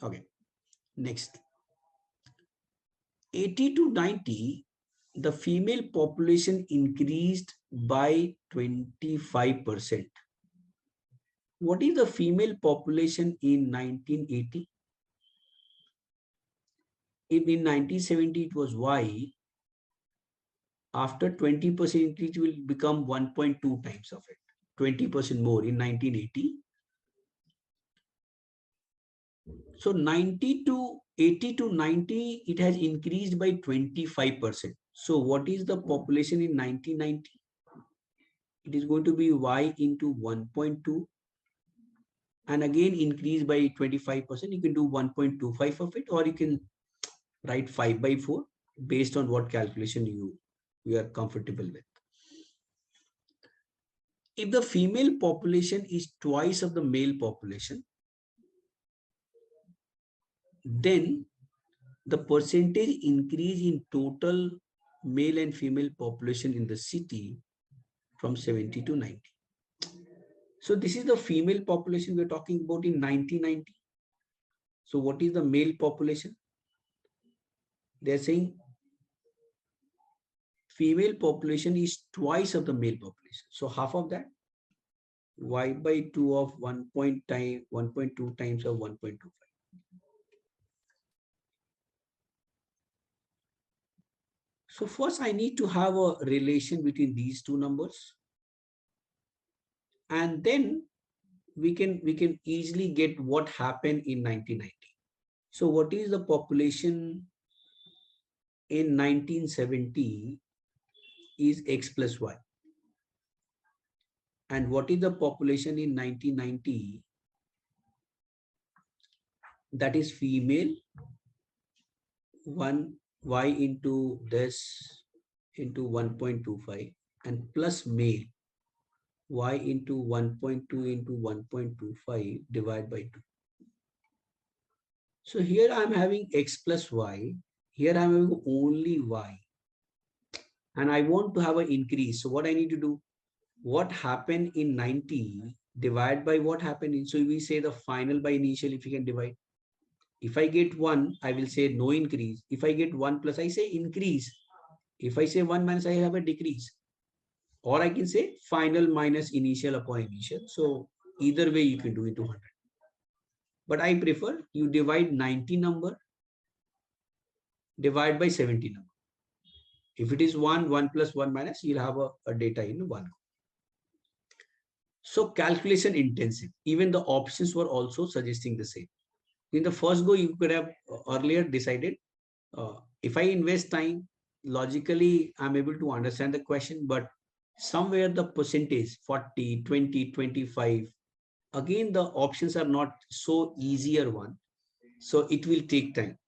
Okay, next. 80 to 90, the female population increased by 25%. What is the female population in 1980? If in 1970 it was Y, after 20% increase will become 1.2 times of it, 20% more in 1980. So 80 to 90, it has increased by 25%. So what is the population in 1990? It is going to be Y into 1.2 and again increase by 25%. You can do 1.25 of it, or you can write 5 by 4 based on what calculation you are comfortable with. If the female population is twice of the male population, then the percentage increase in total male and female population in the city from 70 to 90. So this is the female population we're talking about in 1990. So what is the male population? They're saying female population is twice of the male population. So half of that, Y by 2 of 1.2 times of 1.25. So first I need to have a relation between these two numbers. And then we can easily get what happened in 1990. So what is the population in 1970 is X plus Y. And what is the population in 1990? That is female 1 Y into this into 1.25 and plus male Y into 1.2 into 1.25 divided by 2. So here I'm having X plus Y. Here I'm having only Y. And I want to have an increase. So what I need to do? What happened in 90 divide by what happened in. So we say the final by initial if you can divide. If I get 1, I will say no increase. If I get 1 plus, I say increase. If I say 1 minus, I have a decrease. Or I can say final minus initial upon initial. So either way you can do it to 100. But I prefer you divide 90 number, divide by 70 number. If it is 1, 1 plus 1 minus, you'll have a data in 1. So calculation intensive. Even the options were also suggesting the same. In the first go, you could have earlier decided, if I invest time, logically, I'm able to understand the question, but somewhere the percentage 40, 20, 25, again, the options are not so easier one. So it will take time.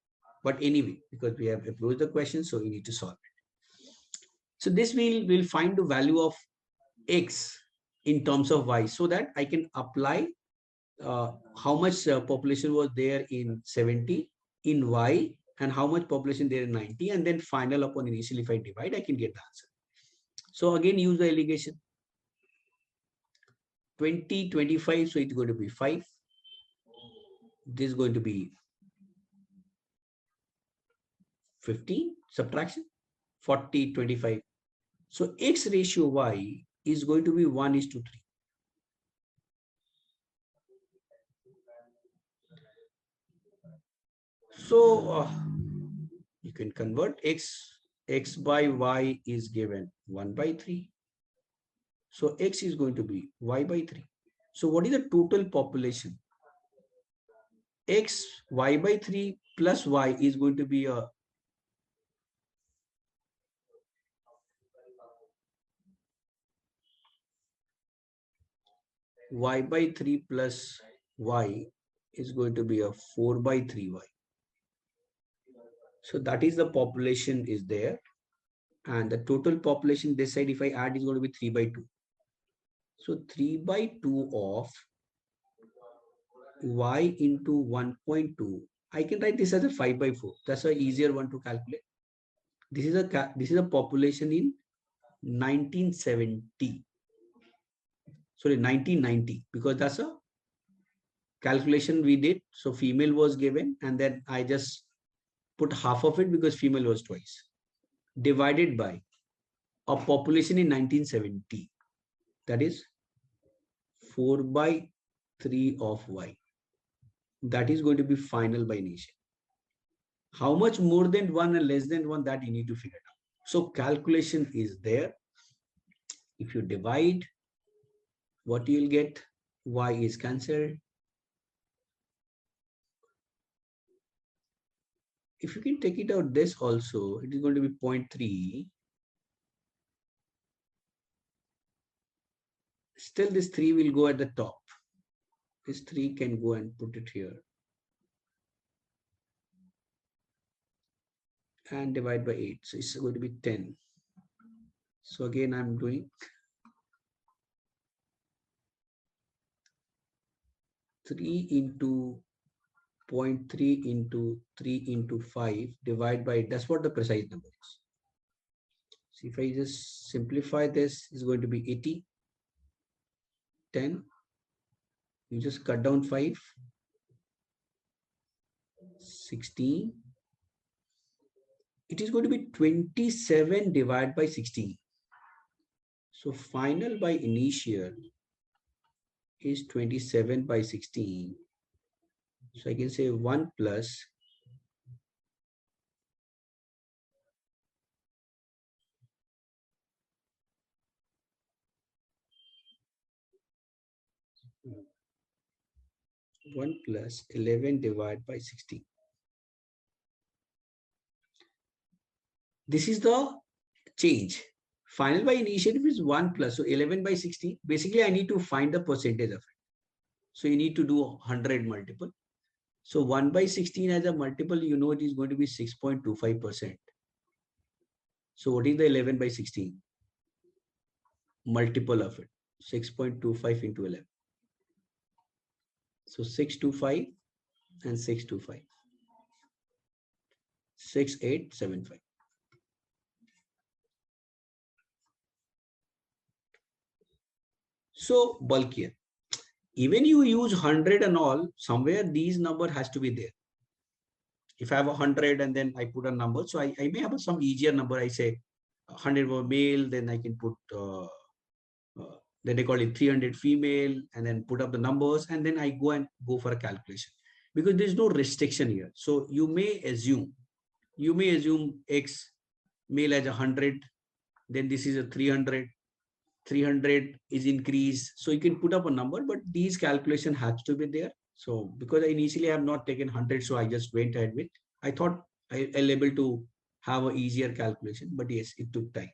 But anyway, because we have approached the question, so we need to solve it. So this will find the value of X in terms of Y so that I can apply how much population was there in 70 in Y and how much population there in 90, and then final upon initial, if I divide, I can get the answer. So again, use the allegation 20, 25, so it's going to be 5. This is going to be 15, subtraction 40, 25. So X ratio Y is going to be 1:3. So you can convert X by Y is given 1/3. So X is going to be Y/3. So what is the total population? X Y/3 plus Y is going to be a Y/3 plus Y is going to be a 4/3Y. So that is the population is there. And the total population this side, if I add, is going to be 3/2. So 3/2 of Y into 1.2. I can write this as a 5/4. That's an easier one to calculate. This is a population in 1970. Sorry, 1990, because that's a calculation we did. So female was given, and then I just put half of it because female was twice, divided by a population in 1970. That is 4/3 of Y. That is going to be final by initial. How much more than 1 and less than 1, that you need to figure out. So calculation is there. If you divide, what you'll get, Y is cancelled. If you can take it out, this also, it is going to be 0.3. Still, this 3 will go at the top. This 3 can go and put it here. And divide by 8. So it's going to be 10. So again, I'm doing 3 into 0.3 into 3 into 5 divide by, that's what the precise number is. So if I just simplify this, it's going to be 80, 10. You just cut down 5, 16. It is going to be 27 divided by 16. So final by initial is 27 by 16. So I can say 1 plus 1 plus 11 divided by 16. This is the change. Final by initial is 1 plus, so 11 by 16. Basically, I need to find the percentage of it. So you need to do 100 multiple. So 1 by 16 as a multiple, you know it is going to be 6.25%. So what is the 11 by 16? Multiple of it, 6.25 into 11. So 625 and 625. 6875. So bulkier. Even you use 100 and all, somewhere these number has to be there. If I have 100 and then I put a number, so I may have some easier number. I say 100 were male, then I can put, then they call it 300 female, and then put up the numbers, and then I go for a calculation. because there's no restriction here. So you may assume X male as 100, then this is a 300, 300 is increased. So you can put up a number, but these calculation has to be there. So because I initially have not taken 100, so I just went ahead with, I thought I'll able to have an easier calculation, but yes, it took time.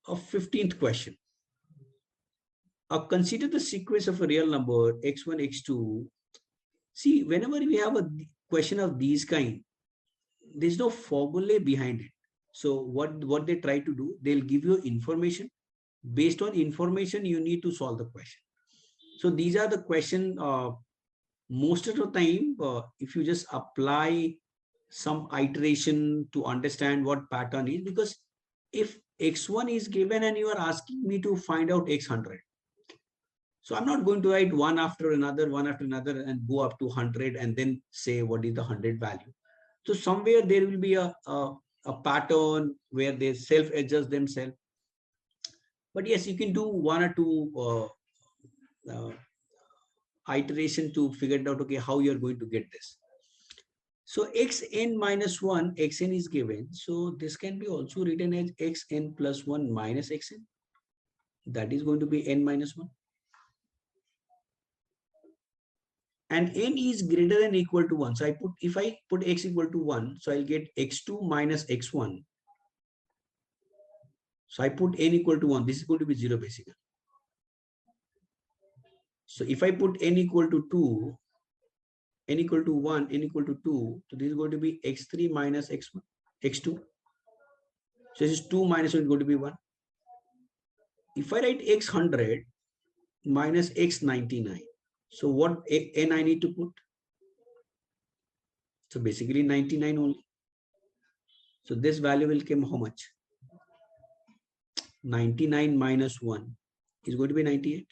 A 15th question. Consider the sequence of a real number x1, x2. See, whenever we have a question of these kind, there's no formula behind it. So what they try to do, they'll give you information. Based on information, you need to solve the question. So these are the question. Most of the time, if you just apply some iteration to understand what pattern is, because if x1 is given and you are asking me to find out x100, so I'm not going to write one after another, and go up to 100 and then say what is the 100 value. So somewhere there will be a pattern where they self-adjust themselves. But yes, you can do one or two iteration to figure it out, okay, how you're going to get this. So xn minus 1, xn is given. So this can be also written as xn plus 1 minus xn. That is going to be n minus 1. And n is greater than or equal to 1. So if I put x equal to 1, so I'll get x2 minus x1. So I put n equal to 1. This is going to be 0 basically. So if I put n equal to 2, n equal to 1, n equal to 2, so this is going to be x3 minus x1, x2. So this is 2 minus 1 is going to be 1. If I write x100 minus x99, so what n I need to put? So basically 99 only. So this value will come how much? 99 minus 1 is going to be 98.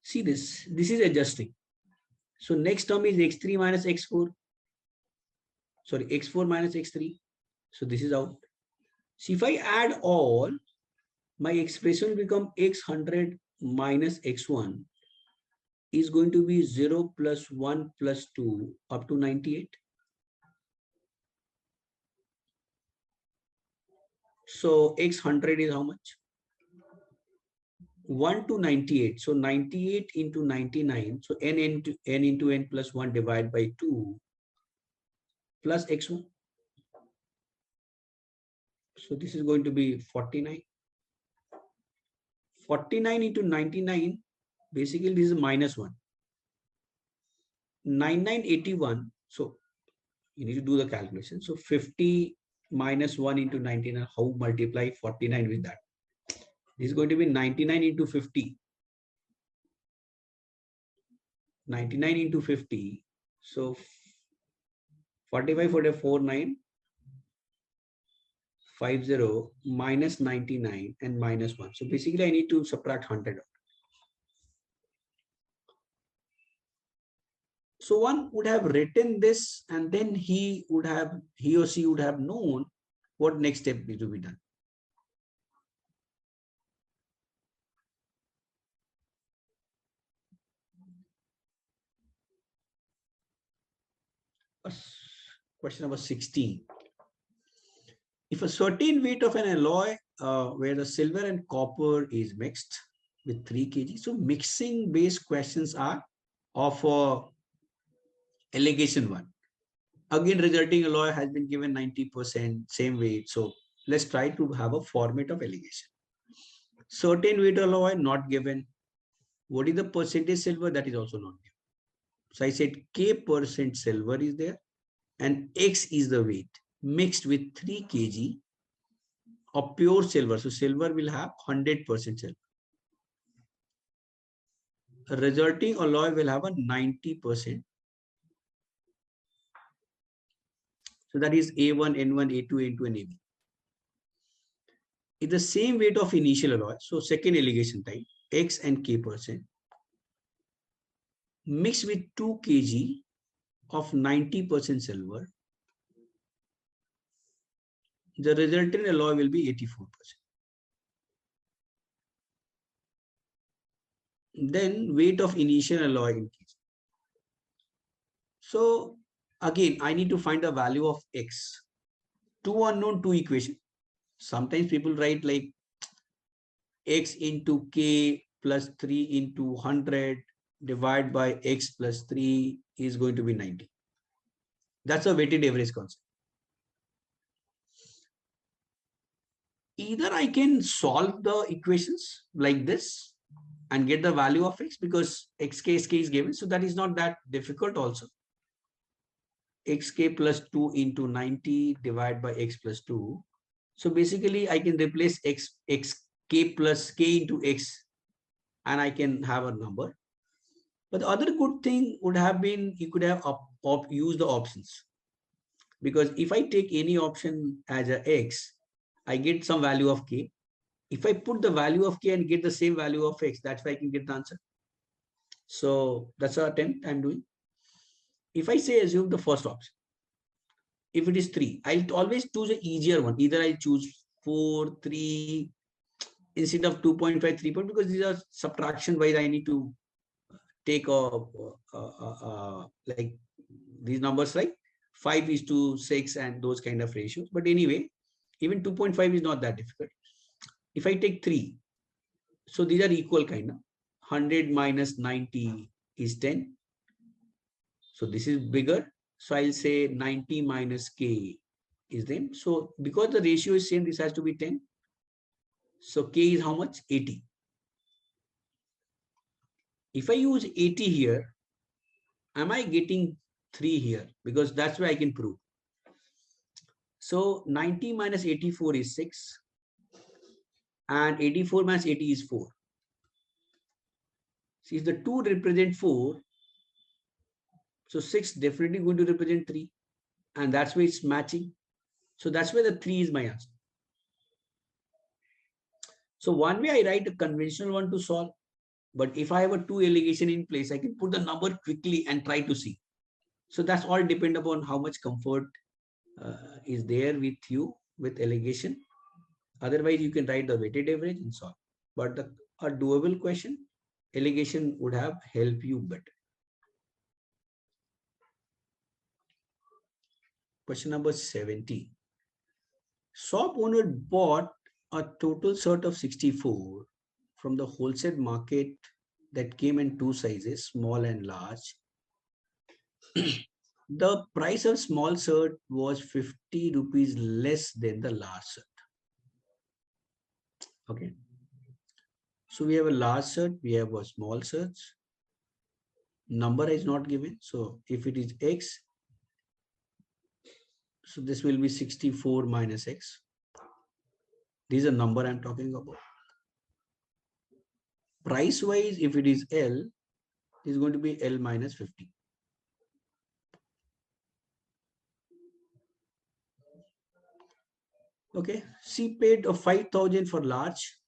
See this is adjusting. So next term is x3 minus x4. Sorry, x4 minus x3. So this is out. So if I add all, my expression will become x100 minus x1 is going to be 0 plus 1 plus 2 up to 98. So x100 is how much? 1 to 98. So 98 into 99. So n into n plus 1 divided by 2 plus x1. So this is going to be 49. 49 into 99, basically this is minus 1. 9981. So you need to do the calculation. So 50 minus 1 into 99, how multiply 49 with that? This is going to be 99 into 50. 99 into 50. So 45, 44, 9, 50 minus 99 and minus 1. So basically I need to subtract 100 out. So one would have written this and then he or she would have known what next step needs to be done. Question number 16. If a certain weight of an alloy where the silver and copper is mixed with 3 kg, so mixing based questions are of allegation 1. Again, resulting alloy has been given 90%, same weight. So let's try to have a format of allegation. Certain weight alloy not given. What is the percentage silver? That is also not given. So I said K% silver is there and X is the weight mixed with 3 kg of pure silver. So silver will have 100% silver. A resulting alloy will have a 90%. So that is A1, N1, A2, N2, and AB. It's the same weight of initial alloy. So second allegation type, X and K% mixed with 2 kg of 90% silver. The resultant alloy will be 84%. then weight of initial alloy increase. So again, I need to find the value of X. Two unknown, two equation. Sometimes people write like X into K plus 3 into 100 divided by X plus 3 is going to be 90. That's a weighted average concept. Either I can solve the equations like this and get the value of X because XK is given. So that is not that difficult also. XK plus 2 into 90 divided by X plus 2. So basically I can replace XK plus K into X and I can have a number. But the other good thing would have been you could have used the options. Because if I take any option as a X, I get some value of K. If I put the value of K and get the same value of X, that's why I can get the answer. So that's an attempt I'm doing. If I say assume the first option, if it is 3, I'll always choose an easier one. Either I choose 4, 3 instead of 2.5, 3 point, because these are subtraction wise. I need to take like these numbers like 5:6 and those kind of ratios. But anyway, even 2.5 is not that difficult. If I take 3, so these are equal kind of 100 minus 90 is 10. So this is bigger. So I'll say 90 minus K is then. So because the ratio is same, this has to be 10. So K is how much? 80. If I use 80 here, am I getting 3 here? Because that's where I can prove. So 90 minus 84 is 6. And 84 minus 80 is 4. See, if the 2 represent 4, so 6 definitely going to represent 3. And that's why it's matching. So that's where the 3 is my answer. So one way I write a conventional one to solve. But if I have a 2 allegation in place, I can put the number quickly and try to see. So that's all depend upon how much comfort is there with you with allegation. Otherwise, you can write the weighted average and solve. But a doable question, allegation would have helped you better. Question number 70. Shop owner bought a total set of 64 from the wholesale market that came in 2 sizes, small and large. The price of small shirt was 50 rupees less than the large shirt. Okay. So we have a large shirt, we have a small shirt. Number is not given. So if it is X, so this will be 64 minus X. This is a number I'm talking about. Price wise, if it is L, it is going to be L minus 50. Okay, she paid a 5,000 for large.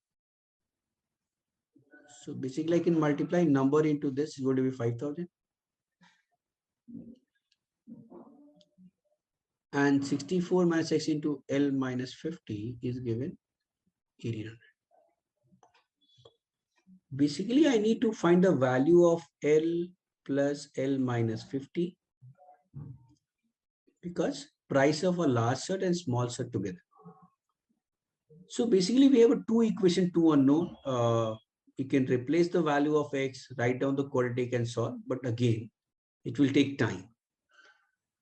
So basically I can multiply number into this, is going to be 5,000. And 64 minus X into L minus 50 is given 1800. Basically, I need to find the value of L plus L minus 50 because price of a large shirt and small shirt together. So basically, we have a 2 equation, 2 unknown. You can replace the value of X, write down the quadratic and solve. But again, it will take time.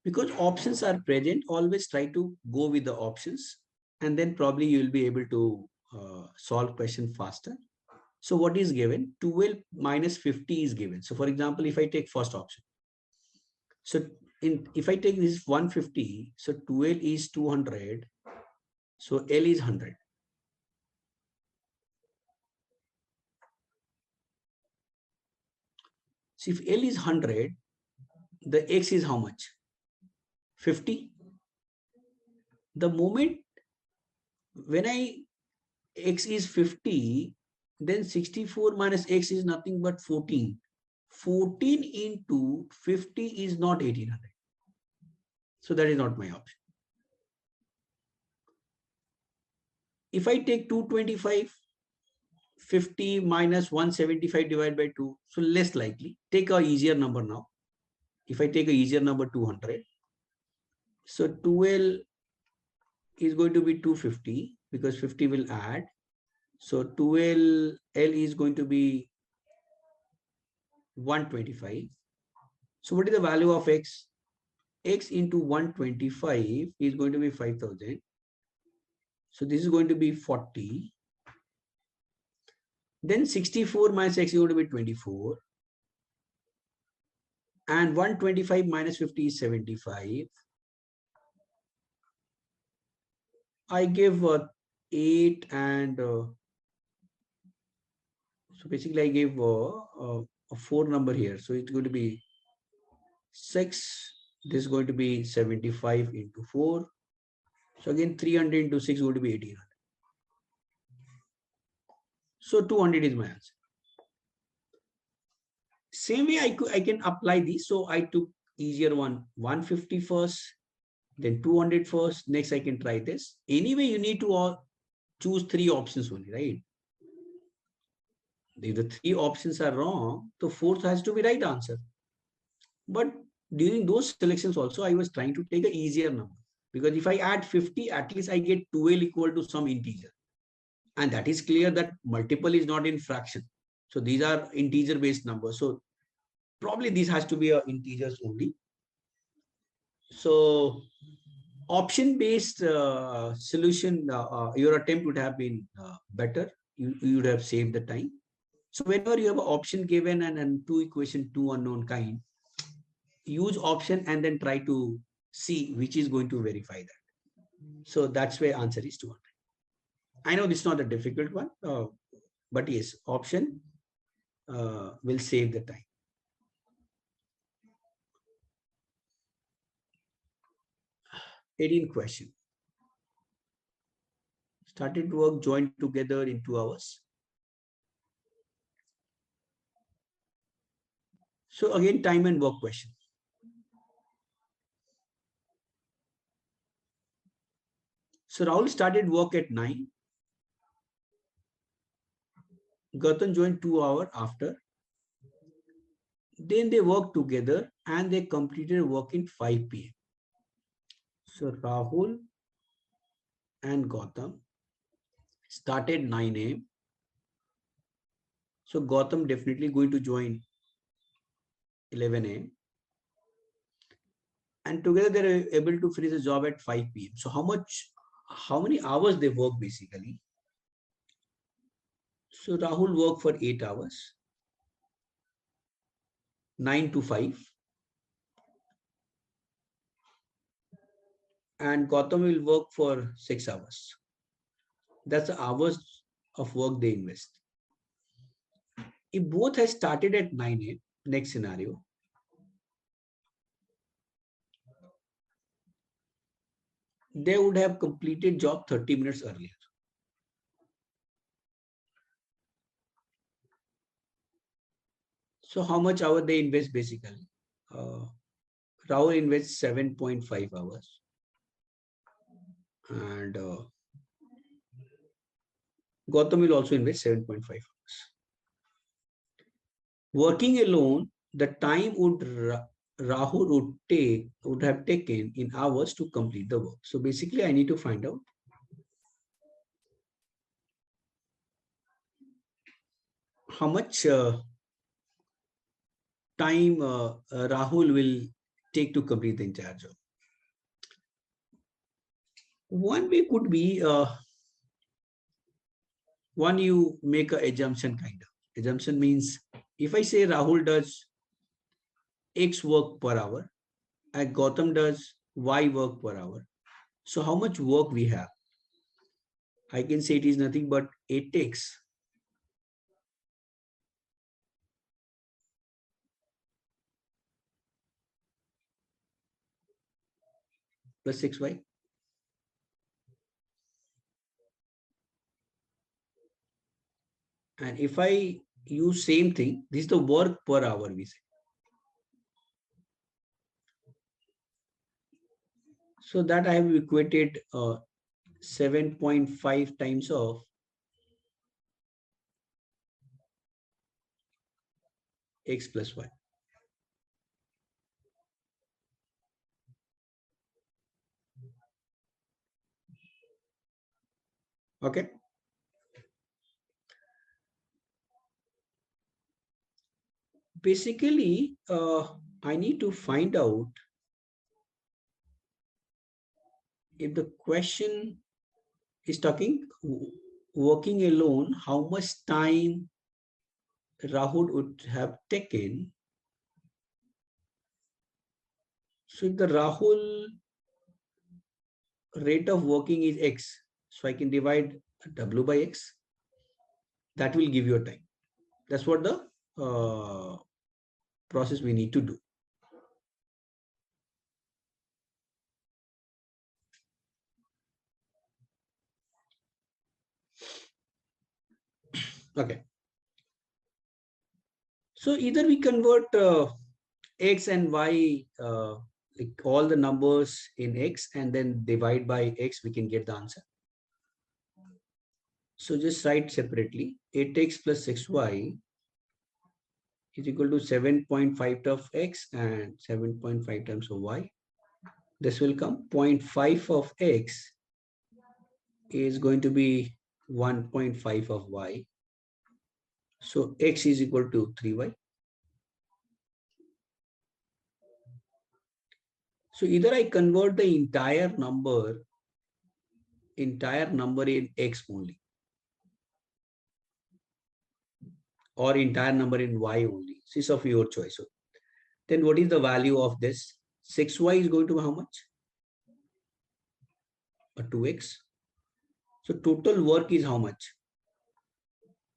Because options are present, always try to go with the options. And then probably you will be able to solve question faster. So what is given? 12 minus 50 is given. So for example, if I take first option. So if I take this 150, so 12 is 200. So L is 100. So if L is 100, the X is how much? 50. The moment when X is 50, then 64 minus X is nothing but 14. 14 into 50 is not 1800. So that is not my option. If I take 225, 50 minus 175 divided by 2. So less likely. Take a easier number now. If I take a easier number, 200. So 12 is going to be 250 because 50 will add. So 12L is going to be 125. So what is the value of X? X into 125 is going to be 5,000. So this is going to be 40. Then 64 minus X is going to be 24. And 125 minus 50 is 75. I give 8 and so basically I gave a 4 number here. So it's going to be 6. This is going to be 75 into 4. So again 300 into 6 is going to be 1800. So 200 is my answer. Same way I can apply these. So I took easier one, 150 first, then 200 first. Next I can try this. Anyway, you need to choose 3 options only, right? If the 3 options are wrong, the 4th has to be right answer. But during those selections also, I was trying to take an easier number. Because if I add 50, at least I get 2L equal to some integer. And that is clear that multiple is not in fraction. So these are integer based numbers. So probably this has to be a integers only. So option based solution, your attempt would have been better. You would have saved the time. So whenever you have an option given and 2 equation, 2 unknown kind, use option and then try to see which is going to verify that. So that's where answer is 200. I know this is not a difficult one, but yes, option will save the time. 18th question. Started work, joined together in 2 hours. So again, time and work question. So Rahul started work at 9. Gautam joined 2 hours after. Then they worked together and they completed work in 5 p.m. So Rahul and Gautam started 9 a.m. So Gautam definitely going to join 11 a.m. And together they're able to finish the job at 5 p.m. So how many hours they work basically? So Rahul worked for 8 hours, 9 to 5. And Gautam will work for 6 hours. That's the hours of work they invest. If both has started at 9 a.m., next scenario, they would have completed job 30 minutes earlier. So how much hour they invest basically? Rahul invests 7.5 hours. And Gautam will also invest 7.5 hours. Working alone, the time Rahul would have taken in hours to complete the work. So basically, I need to find out how much time Rahul will take to complete the entire job. One way could be one, you make an assumption kind of. Assumption means if I say Rahul does X work per hour and Gautam does Y work per hour. So how much work we have? I can say it is nothing but 8x plus 6y. And if I use same thing, this is the work per hour we say. So that I have equated 7.5 times of x plus y. Okay. Basically, I need to find out if the question is talking working alone, how much time Rahul would have taken. So if the Rahul rate of working is x, so I can divide w by x. That will give you a time. That's what the process we need to do. Okay. So either we convert x and y, like all the numbers in x, and then divide by x, we can get the answer. So just write separately. 8x plus 6y is equal to 7.5 of x and 7.5 times of y. This will come 0.5 of x is going to be 1.5 of y. So x is equal to 3y. So either I convert the entire number in x only, or entire number in y only. This is of your choice. So then what is the value of this? 6y is going to be how much? A 2x. So total work is how much?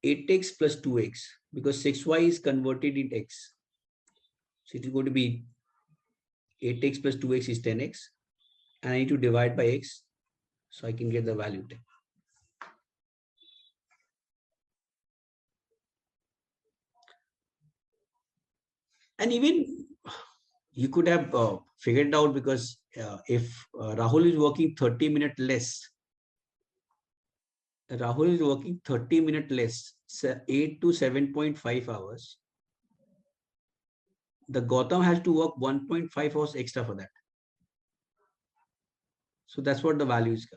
8x plus 2x, because 6y is converted in x. So it is going to be 8x plus 2x is 10x. And I need to divide by x, so I can get the value 10. And even you could have figured out, because if Rahul is working 30 minutes less, Rahul is working 30 minutes less, so 8 to 7.5 hours. The Gautam has to work 1.5 hours extra for that. So that's what the value is.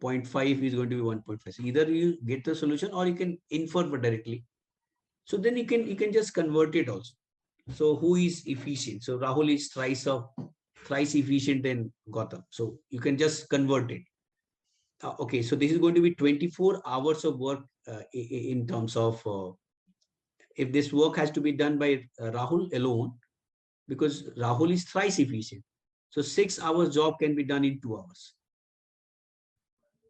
0.5 is going to be 1.5. So either you get the solution or you can infer directly. So then you can just convert it also. So who is efficient? So Rahul is thrice efficient than Gautam. So you can just convert it. Okay, so this is going to be 24 hours of work in terms of if this work has to be done by Rahul alone, because Rahul is thrice efficient. So 6 hours job can be done in 2 hours.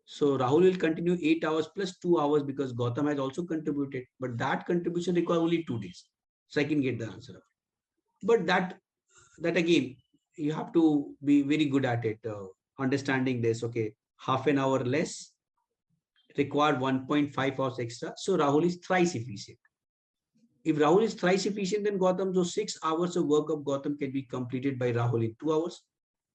So Rahul will continue 8 hours plus 2 hours because Gautam has also contributed, but that contribution requires only 2 days. So I can get the answer of it. But that again, you have to be very good at it, understanding this. Okay, half an hour less required 1.5 hours extra. So Rahul is thrice efficient. If Rahul is thrice efficient, then Gautam, so 6 hours of work of Gautam can be completed by Rahul in 2 hours.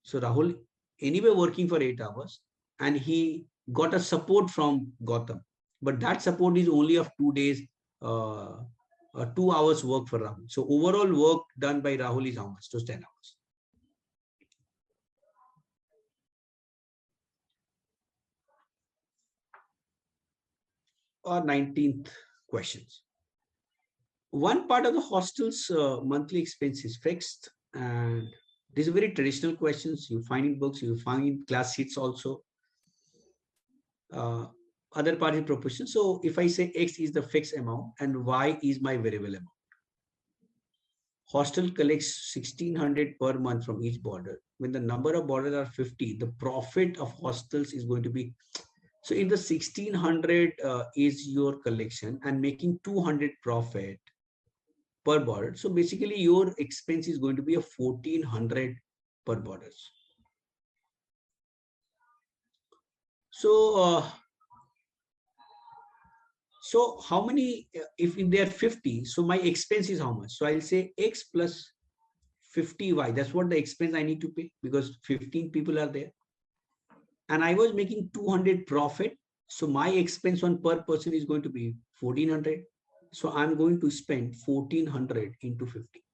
So Rahul anyway working for 8 hours, and he got a support from Gautam, but that support is only of 2 days, 2 hours work for Rahul. So overall work done by Rahul is how much? Just 10 hours. Or 19th questions. One part of the hostel's monthly expense is fixed, and these are very traditional questions you find in books, you find in class sheets also. Other part is proportion. So if I say X is the fixed amount and Y is my variable amount. Hostel collects 1600 per month from each boarder. When the number of boarders are 50, the profit of hostels is going to be, so if the 1600 is your collection and making 200 profit per boarder, so basically your expense is going to be a 1400 per boarders. So so how many, if they are 50, so my expense is how much? So I'll say X plus 50Y. That's what the expense I need to pay, because 15 people are there. And I was making 200 profit. So my expense on per person is going to be 1400. So I'm going to spend 1400 into 50.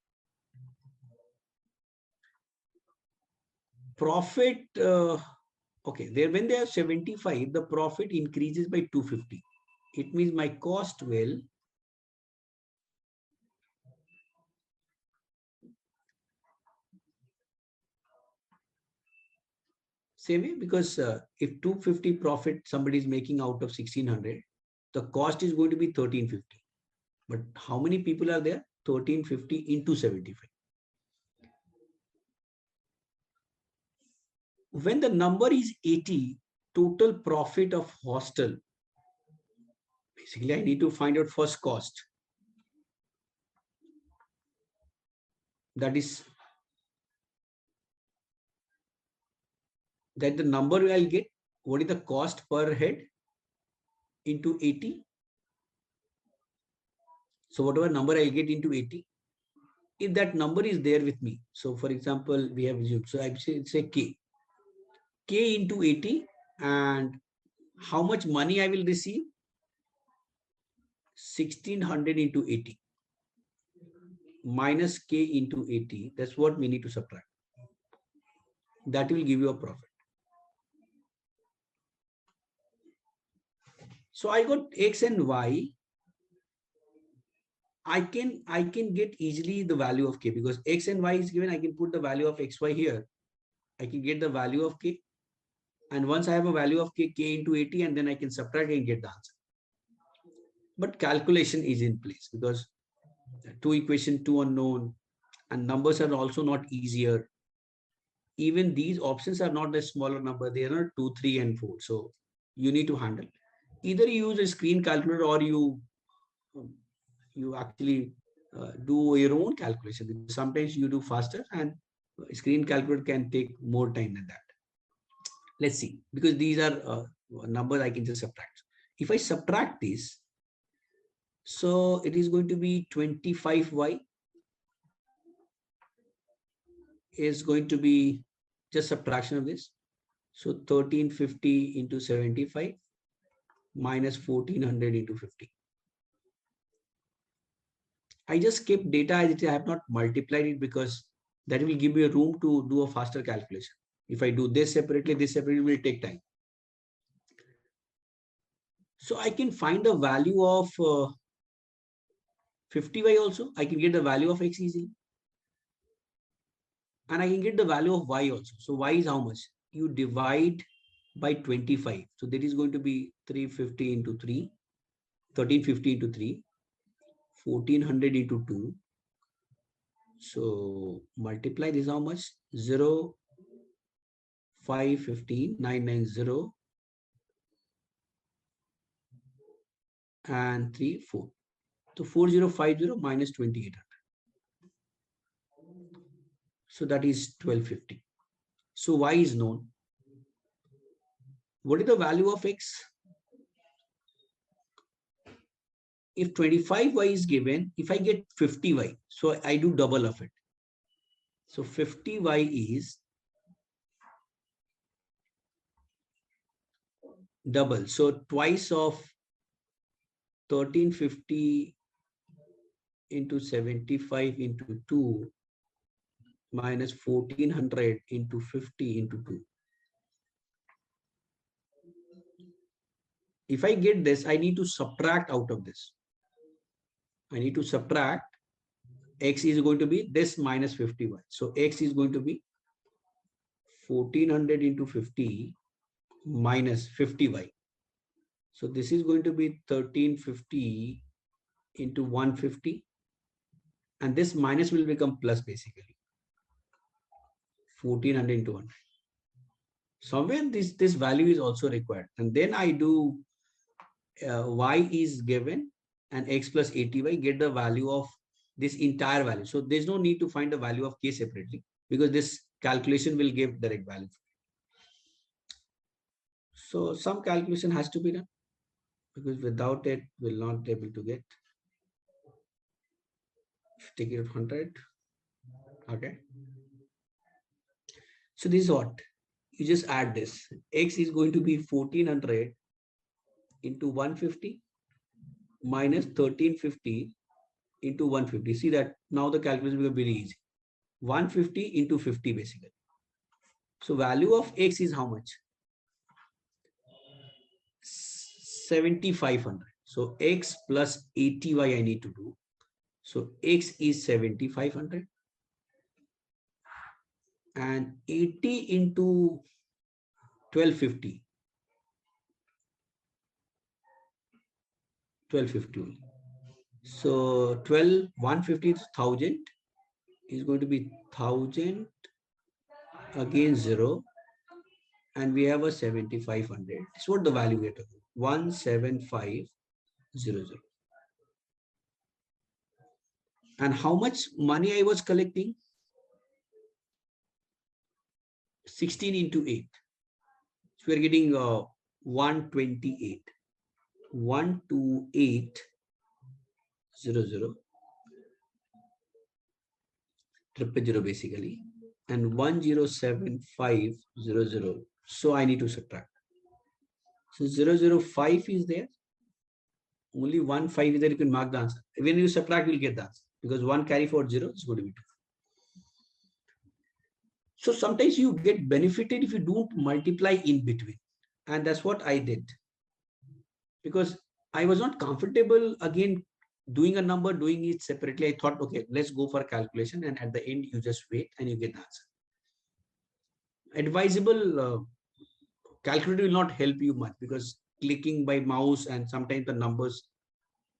Profit, okay, there when they have 75, the profit increases by 250. It means my cost will same way, because if 250 profit somebody is making out of 1600, the cost is going to be 1350. But how many people are there? 1350 into 75. When the number is 80, total profit of hostel, basically I need to find out first cost. That is that the number I'll get, what is the cost per head into 80. So whatever number I'll get into 80, if that number is there with me. So for example, we have assumed, so I say K into 80, and how much money I will receive? 1600 into 80 minus K into 80. That's what we need to subtract. That will give you a profit. So I got X and Y. I can get easily the value of K, because X and Y is given. I can put the value of XY here. I can get the value of K. And once I have a value of K into 80, and then I can subtract and get the answer. But calculation is in place, because two equation, two unknown, and numbers are also not easier. Even these options are not a smaller number. They are not 2, 3, and 4. So you need to handle. Either you use a screen calculator, or you actually do your own calculation. Sometimes you do faster, and screen calculator can take more time than that. Let's see, because these are numbers I can just subtract. If I subtract this, so it is going to be 25y is going to be just subtraction of this. So 1350 into 75 minus 1400 into 50. I just kept data as it is. I have not multiplied it, because that will give me a room to do a faster calculation. If I do this separately will take time. So I can find the value of 50y also. I can get the value of x easily. And I can get the value of y also. So y is how much? You divide by 25. So that is going to be 350 into 3, 1350 into 3, 1400 into 2. So multiply this how much? 0, 5, 15, 990, and 3, 4. So 4050 minus 2800. So that is 1250. So y is known. What is the value of x? If 25y is given, if I get 50y, so I do double of it. So 50y is double. So twice of 1350 into 75 into 2 minus 1400 into 50 into 2. If I get this, I need to subtract out of this. I need to subtract. X is going to be this minus 50y. So x is going to be 1400 into 50 minus 50y. So this is going to be 1350 into 150. And this minus will become plus basically. 1400 into 1. Somewhere this value is also required. And then I do y is given and x plus 80y, get the value of this entire value. So there's no need to find the value of k separately, because this calculation will give direct value. So some calculation has to be done, because without it, we'll not be able to get. Take it at 100. Okay. So this is what? You just add this. X is going to be 1400 into 150 minus 1350 into 150. See that now the calculation will be very easy. 150 into 50 basically. So value of X is how much? 7,500. So X plus 80Y I need to do. So X is 7,500. And 80 into 1250. 1250. So 150 is 1000 is going to be 1000 again 0, and we have a 7,500. That's what the value we are talking. 17500. And how much money I was collecting? 16 into 8. So we are getting 128. 12800. 000 basically, and 107,500. So I need to subtract. So 005 is there. Only 1 5 is there. You can mark the answer. When you subtract, you'll get the answer because 1 carry forward 0 is going to be 2. So sometimes you get benefited if you don't multiply in between, and that's what I did because I was not comfortable again doing a number, doing it separately. I thought, okay, let's go for a calculation, and at the end you just wait and you get the answer. Advisable calculator will not help you much because clicking by mouse and sometimes the numbers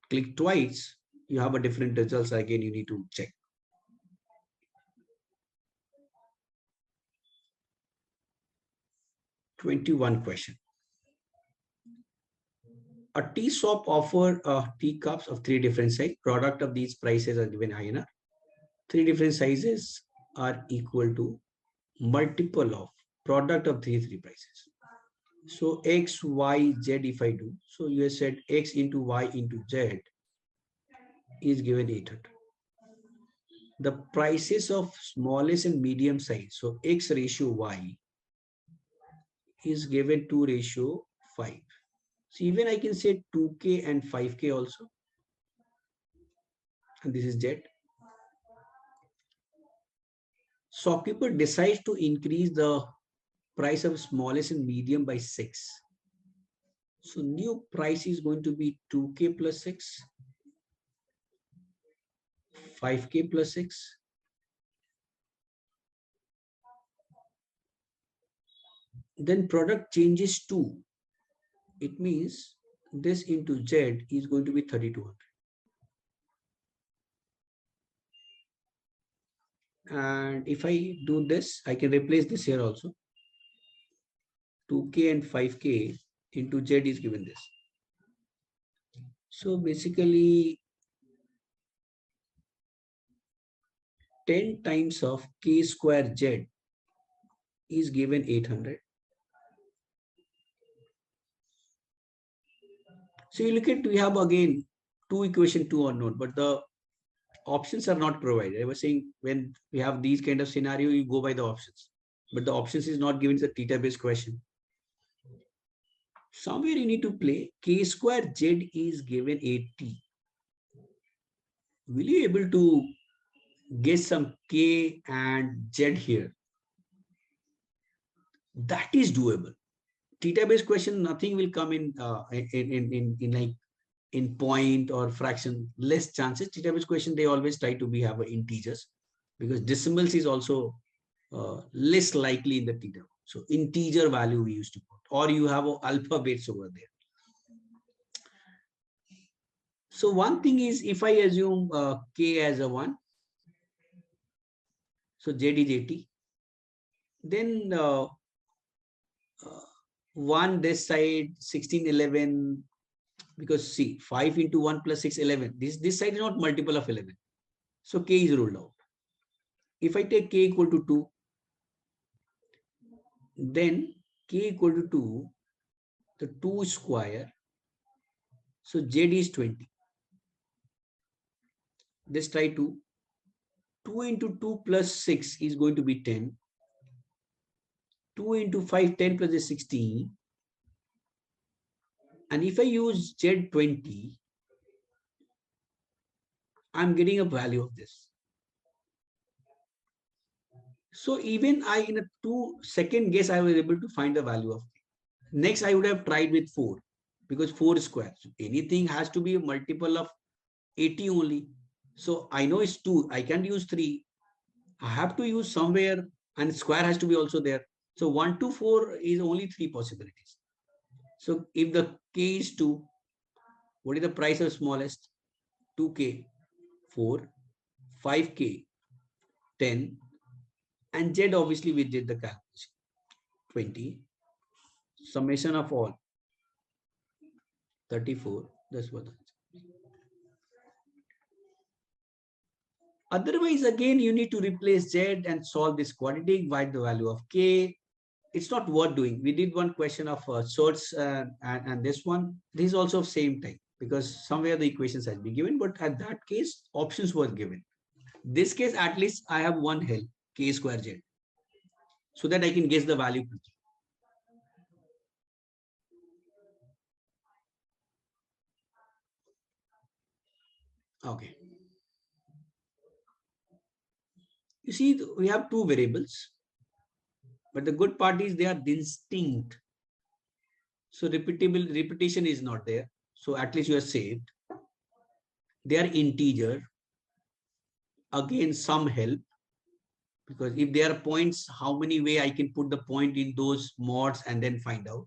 click twice, you have a different results. Again, you need to check. #21 question. A tea shop offer teacups of 3 different sizes. Product of these prices are given INR. 3 different sizes are equal to multiple of product of three prices. So X, Y, Z if I do. So you have said X into Y into Z is given 800. The prices of smallest and medium size. So X ratio Y is given 2:5. So even I can say 2K and 5K also. And this is Z. Shopkeeper decides to increase the price of smallest and medium by 6. So new price is going to be 2K plus 6, 5K plus 6. Then product changes to, it means this into Z is going to be 3,200. And if I do this, I can replace this here also. 2K and 5K into Z is given this. So basically 10 times of K square Z is given 800. So you look at, we have again 2 equation, 2 unknown, but the options are not provided. I was saying when we have these kind of scenario, you go by the options, but the options is not given. It's a theta based question. Somewhere you need to play. K square Z is given 80. Will you able to get some K and Z here? That is doable. Theta based question, nothing will come in like in point or fraction, less chances. Theta based question, they always try to have integers because decimals is also less likely in the theta. So integer value we used to put, or you have alphabets over there. So one thing is, if I assume K as a 1, so Z is 80, then 1 this side, 16, 11, because see, 5 into 1 plus 6, 11. This side is not multiple of 11. So K is ruled out. If I take K equal to 2, then K equal to 2, the 2 square. So Z is 20. Let's try 2. 2 into 2 plus 6 is going to be 10. 2 into 5, 10 plus is 16. And if I use Z20, I'm getting a value of this. So even in a 2-second guess, I was able to find the value of k. Next, I would have tried with 4 because 4 square. So anything has to be a multiple of 80 only. So I know it's 2. I can't use 3. I have to use somewhere, and square has to be also there. So 1 to 4 is only 3 possibilities. So if the k is 2, what is the price of smallest? 2k, 4, 5k, 10, and z obviously we did the calculation. 20, summation of all, 34. That's what. Otherwise, again, you need to replace z and solve this quadratic by the value of k. It's not worth doing. We did one question of sorts and this one. This is also same type because somewhere the equations has been given, but at that case, options were given. This case, at least I have one help, k square z, so that I can guess the value quickly. Okay. You see, we have two variables, but the good part is they are distinct. So repetition is not there. So at least you are saved. They are integer. Again, some help, because if there are points, how many way I can put the point in those mods and then find out.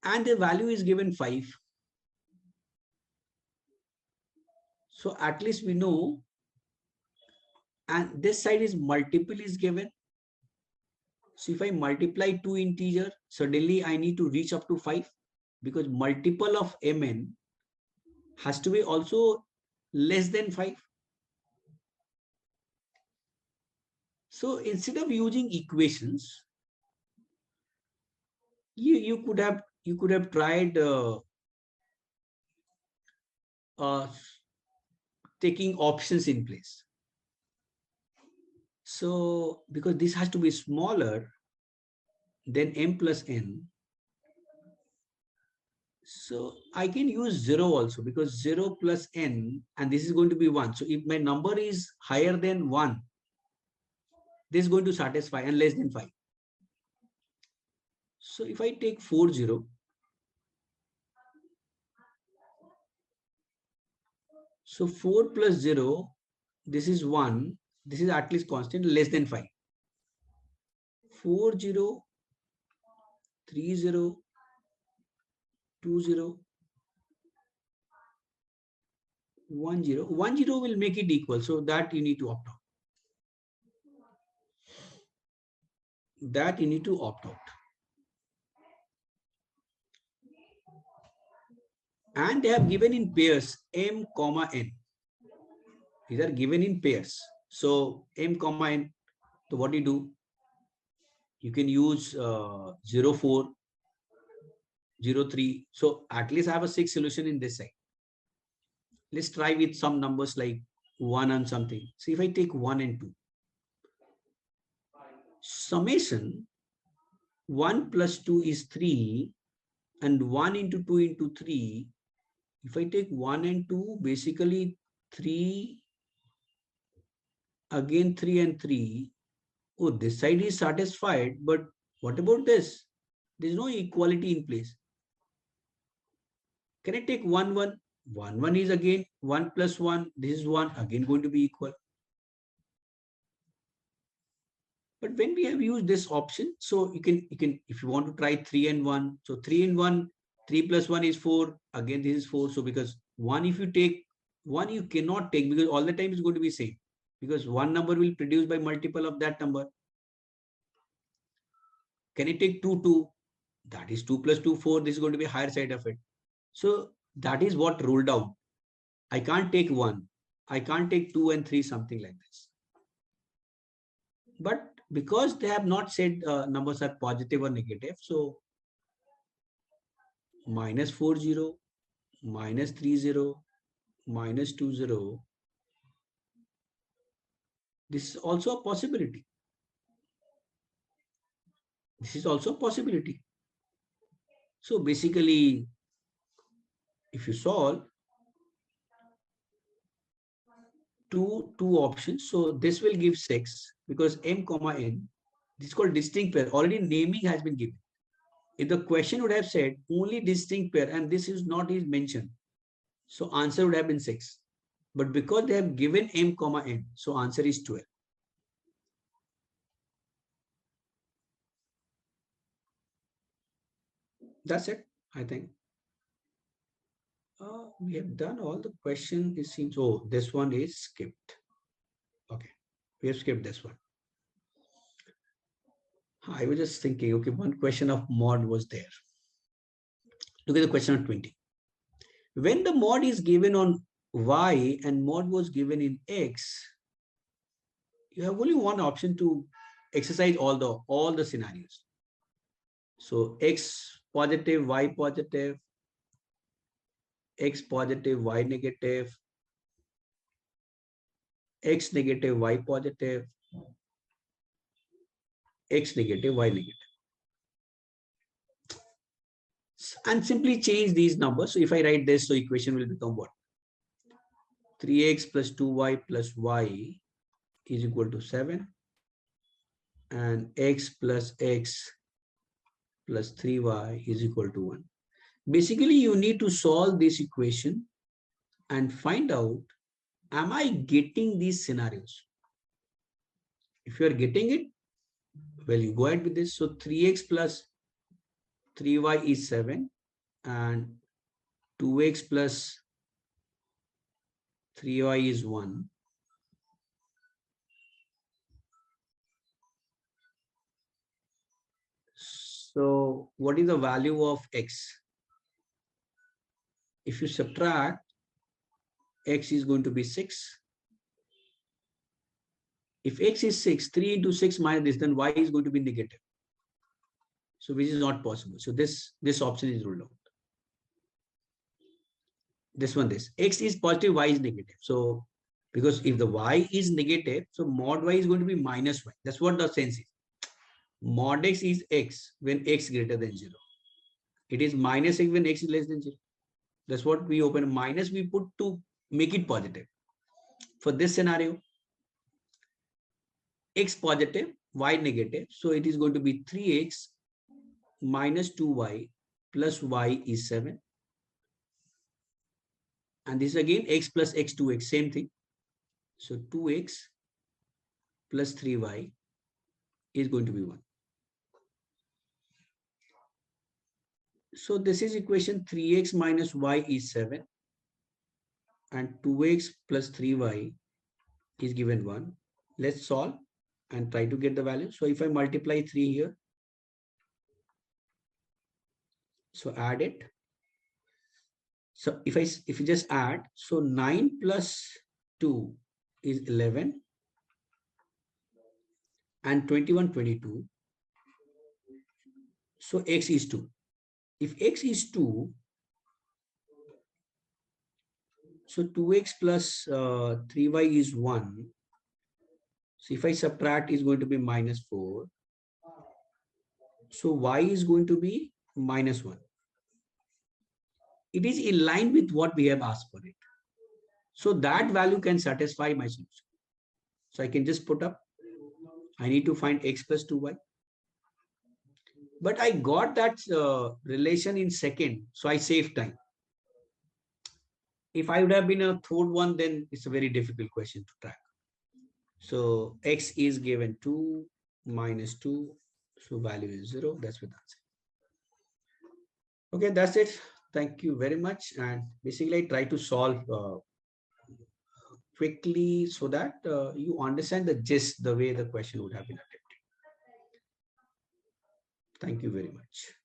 And the value is given 5. So at least we know, and this side is multiple is given. So if I multiply two integer, suddenly I need to reach up to 5 because multiple of mn has to be also less than 5. So instead of using equations, you could have tried taking options in place. So because this has to be smaller than m plus n, so I can use 0 also because 0 plus n, and this is going to be 1. So if my number is higher than 1, this is going to satisfy, and less than 5. So if I take 4, 0, so 4 plus 0, this is 1, this is at least constant, less than 5. 4, 0, 3, 0, 2, 0, 1, 0. 1, 0 will make it equal. So that you need to opt out. That you need to opt out. And they have given in pairs m comma n. These are given in pairs. So m comma n. So what do you do? You can use 0, 4, 0, 3. So at least I have a 6 solution in this side. Let's try with some numbers like 1 and something. See if I take 1 and 2. Summation 1 plus 2 is 3 and 1 into 2 into 3. If I take 1 and 2, basically 3, again 3 and 3. Oh, this side is satisfied, but what about this? There is no equality in place. Can I take 1, 1? 1, 1 is again 1 plus 1. This is 1, again going to be equal. But when we have used this option, so you can, if you want to try 3 and 1, so 3 and 1, 3 plus 1 is 4. Again, this is 4. So because 1, if you take 1, you cannot take because all the time is going to be same. Because one number will produce by multiple of that number. Can I take 2, 2? That is 2 plus 2, 4. This is going to be higher side of it. So that is what ruled out. I can't take 1. I can't take 2 and 3, something like this. But because they have not said numbers are positive or negative, so minus 4, 0, minus 3, 0, minus 2, 0. This is also a possibility. This is also a possibility. So basically, if you solve two options, so this will give 6 because m comma n, this is called distinct pair. Already naming has been given. If the question would have said only distinct pair and this is not is mentioned, so answer would have been 6. But because they have given m comma n, so answer is 12. That's it, I think. We have done all the question. It seems, oh, this one is skipped. Okay, we have skipped this one. I was just thinking, okay, one question of mod was there. Look at the question of 20. When the mod is given on y and mod was given in x, you have only one option to exercise all the scenarios. So x positive, y positive, x positive, y negative, x negative, y positive, x negative, y negative. And simply change these numbers. So if I write this, so equation will become what? 3x plus 2y plus y is equal to 7. And x plus x plus 3y is equal to 1. Basically, you need to solve this equation and find out, am I getting these scenarios? If you are getting it, well, you go ahead with this. So 3x plus 3y is 7 and 2x plus 3y is 1. So what is the value of x? If you subtract, x is going to be 6. If x is 6, 3 into 6 minus this, then y is going to be negative. So which is not possible. So this option is ruled out. This one, this x is positive, y is negative. So because if the y is negative, so mod y is going to be minus y. That's what the sense is. Mod x is x when x greater than 0. It is minus x when x is less than 0. That's what we open minus, we put to make it positive. For this scenario, x positive, y negative. So it is going to be 3x minus 2y plus y is 7. And this again x plus x 2x, same thing. So 2x plus 3y is going to be 1. So this is equation 3x minus y is 7 and 2x plus 3y is given 1. Let's solve and try to get the value. So if I multiply 3 here, so add it. So if you just add, so 9 plus 2 is 11 and 21, 22. So x is 2. If x is 2, so 2x plus 3y is 1. So if I subtract, is going to be minus 4. So y is going to be minus 1. It is in line with what we have asked for it. So that value can satisfy my solution. So I can just put up, I need to find x plus 2y. But I got that relation in second, so I save time. If I would have been a third one, then it's a very difficult question to track. So x is given 2 minus 2, so value is 0. That's what that's it. Okay, that's it. Thank you very much. And basically, I try to solve quickly so that you understand the gist, the way the question would have been attempted. Thank you very much.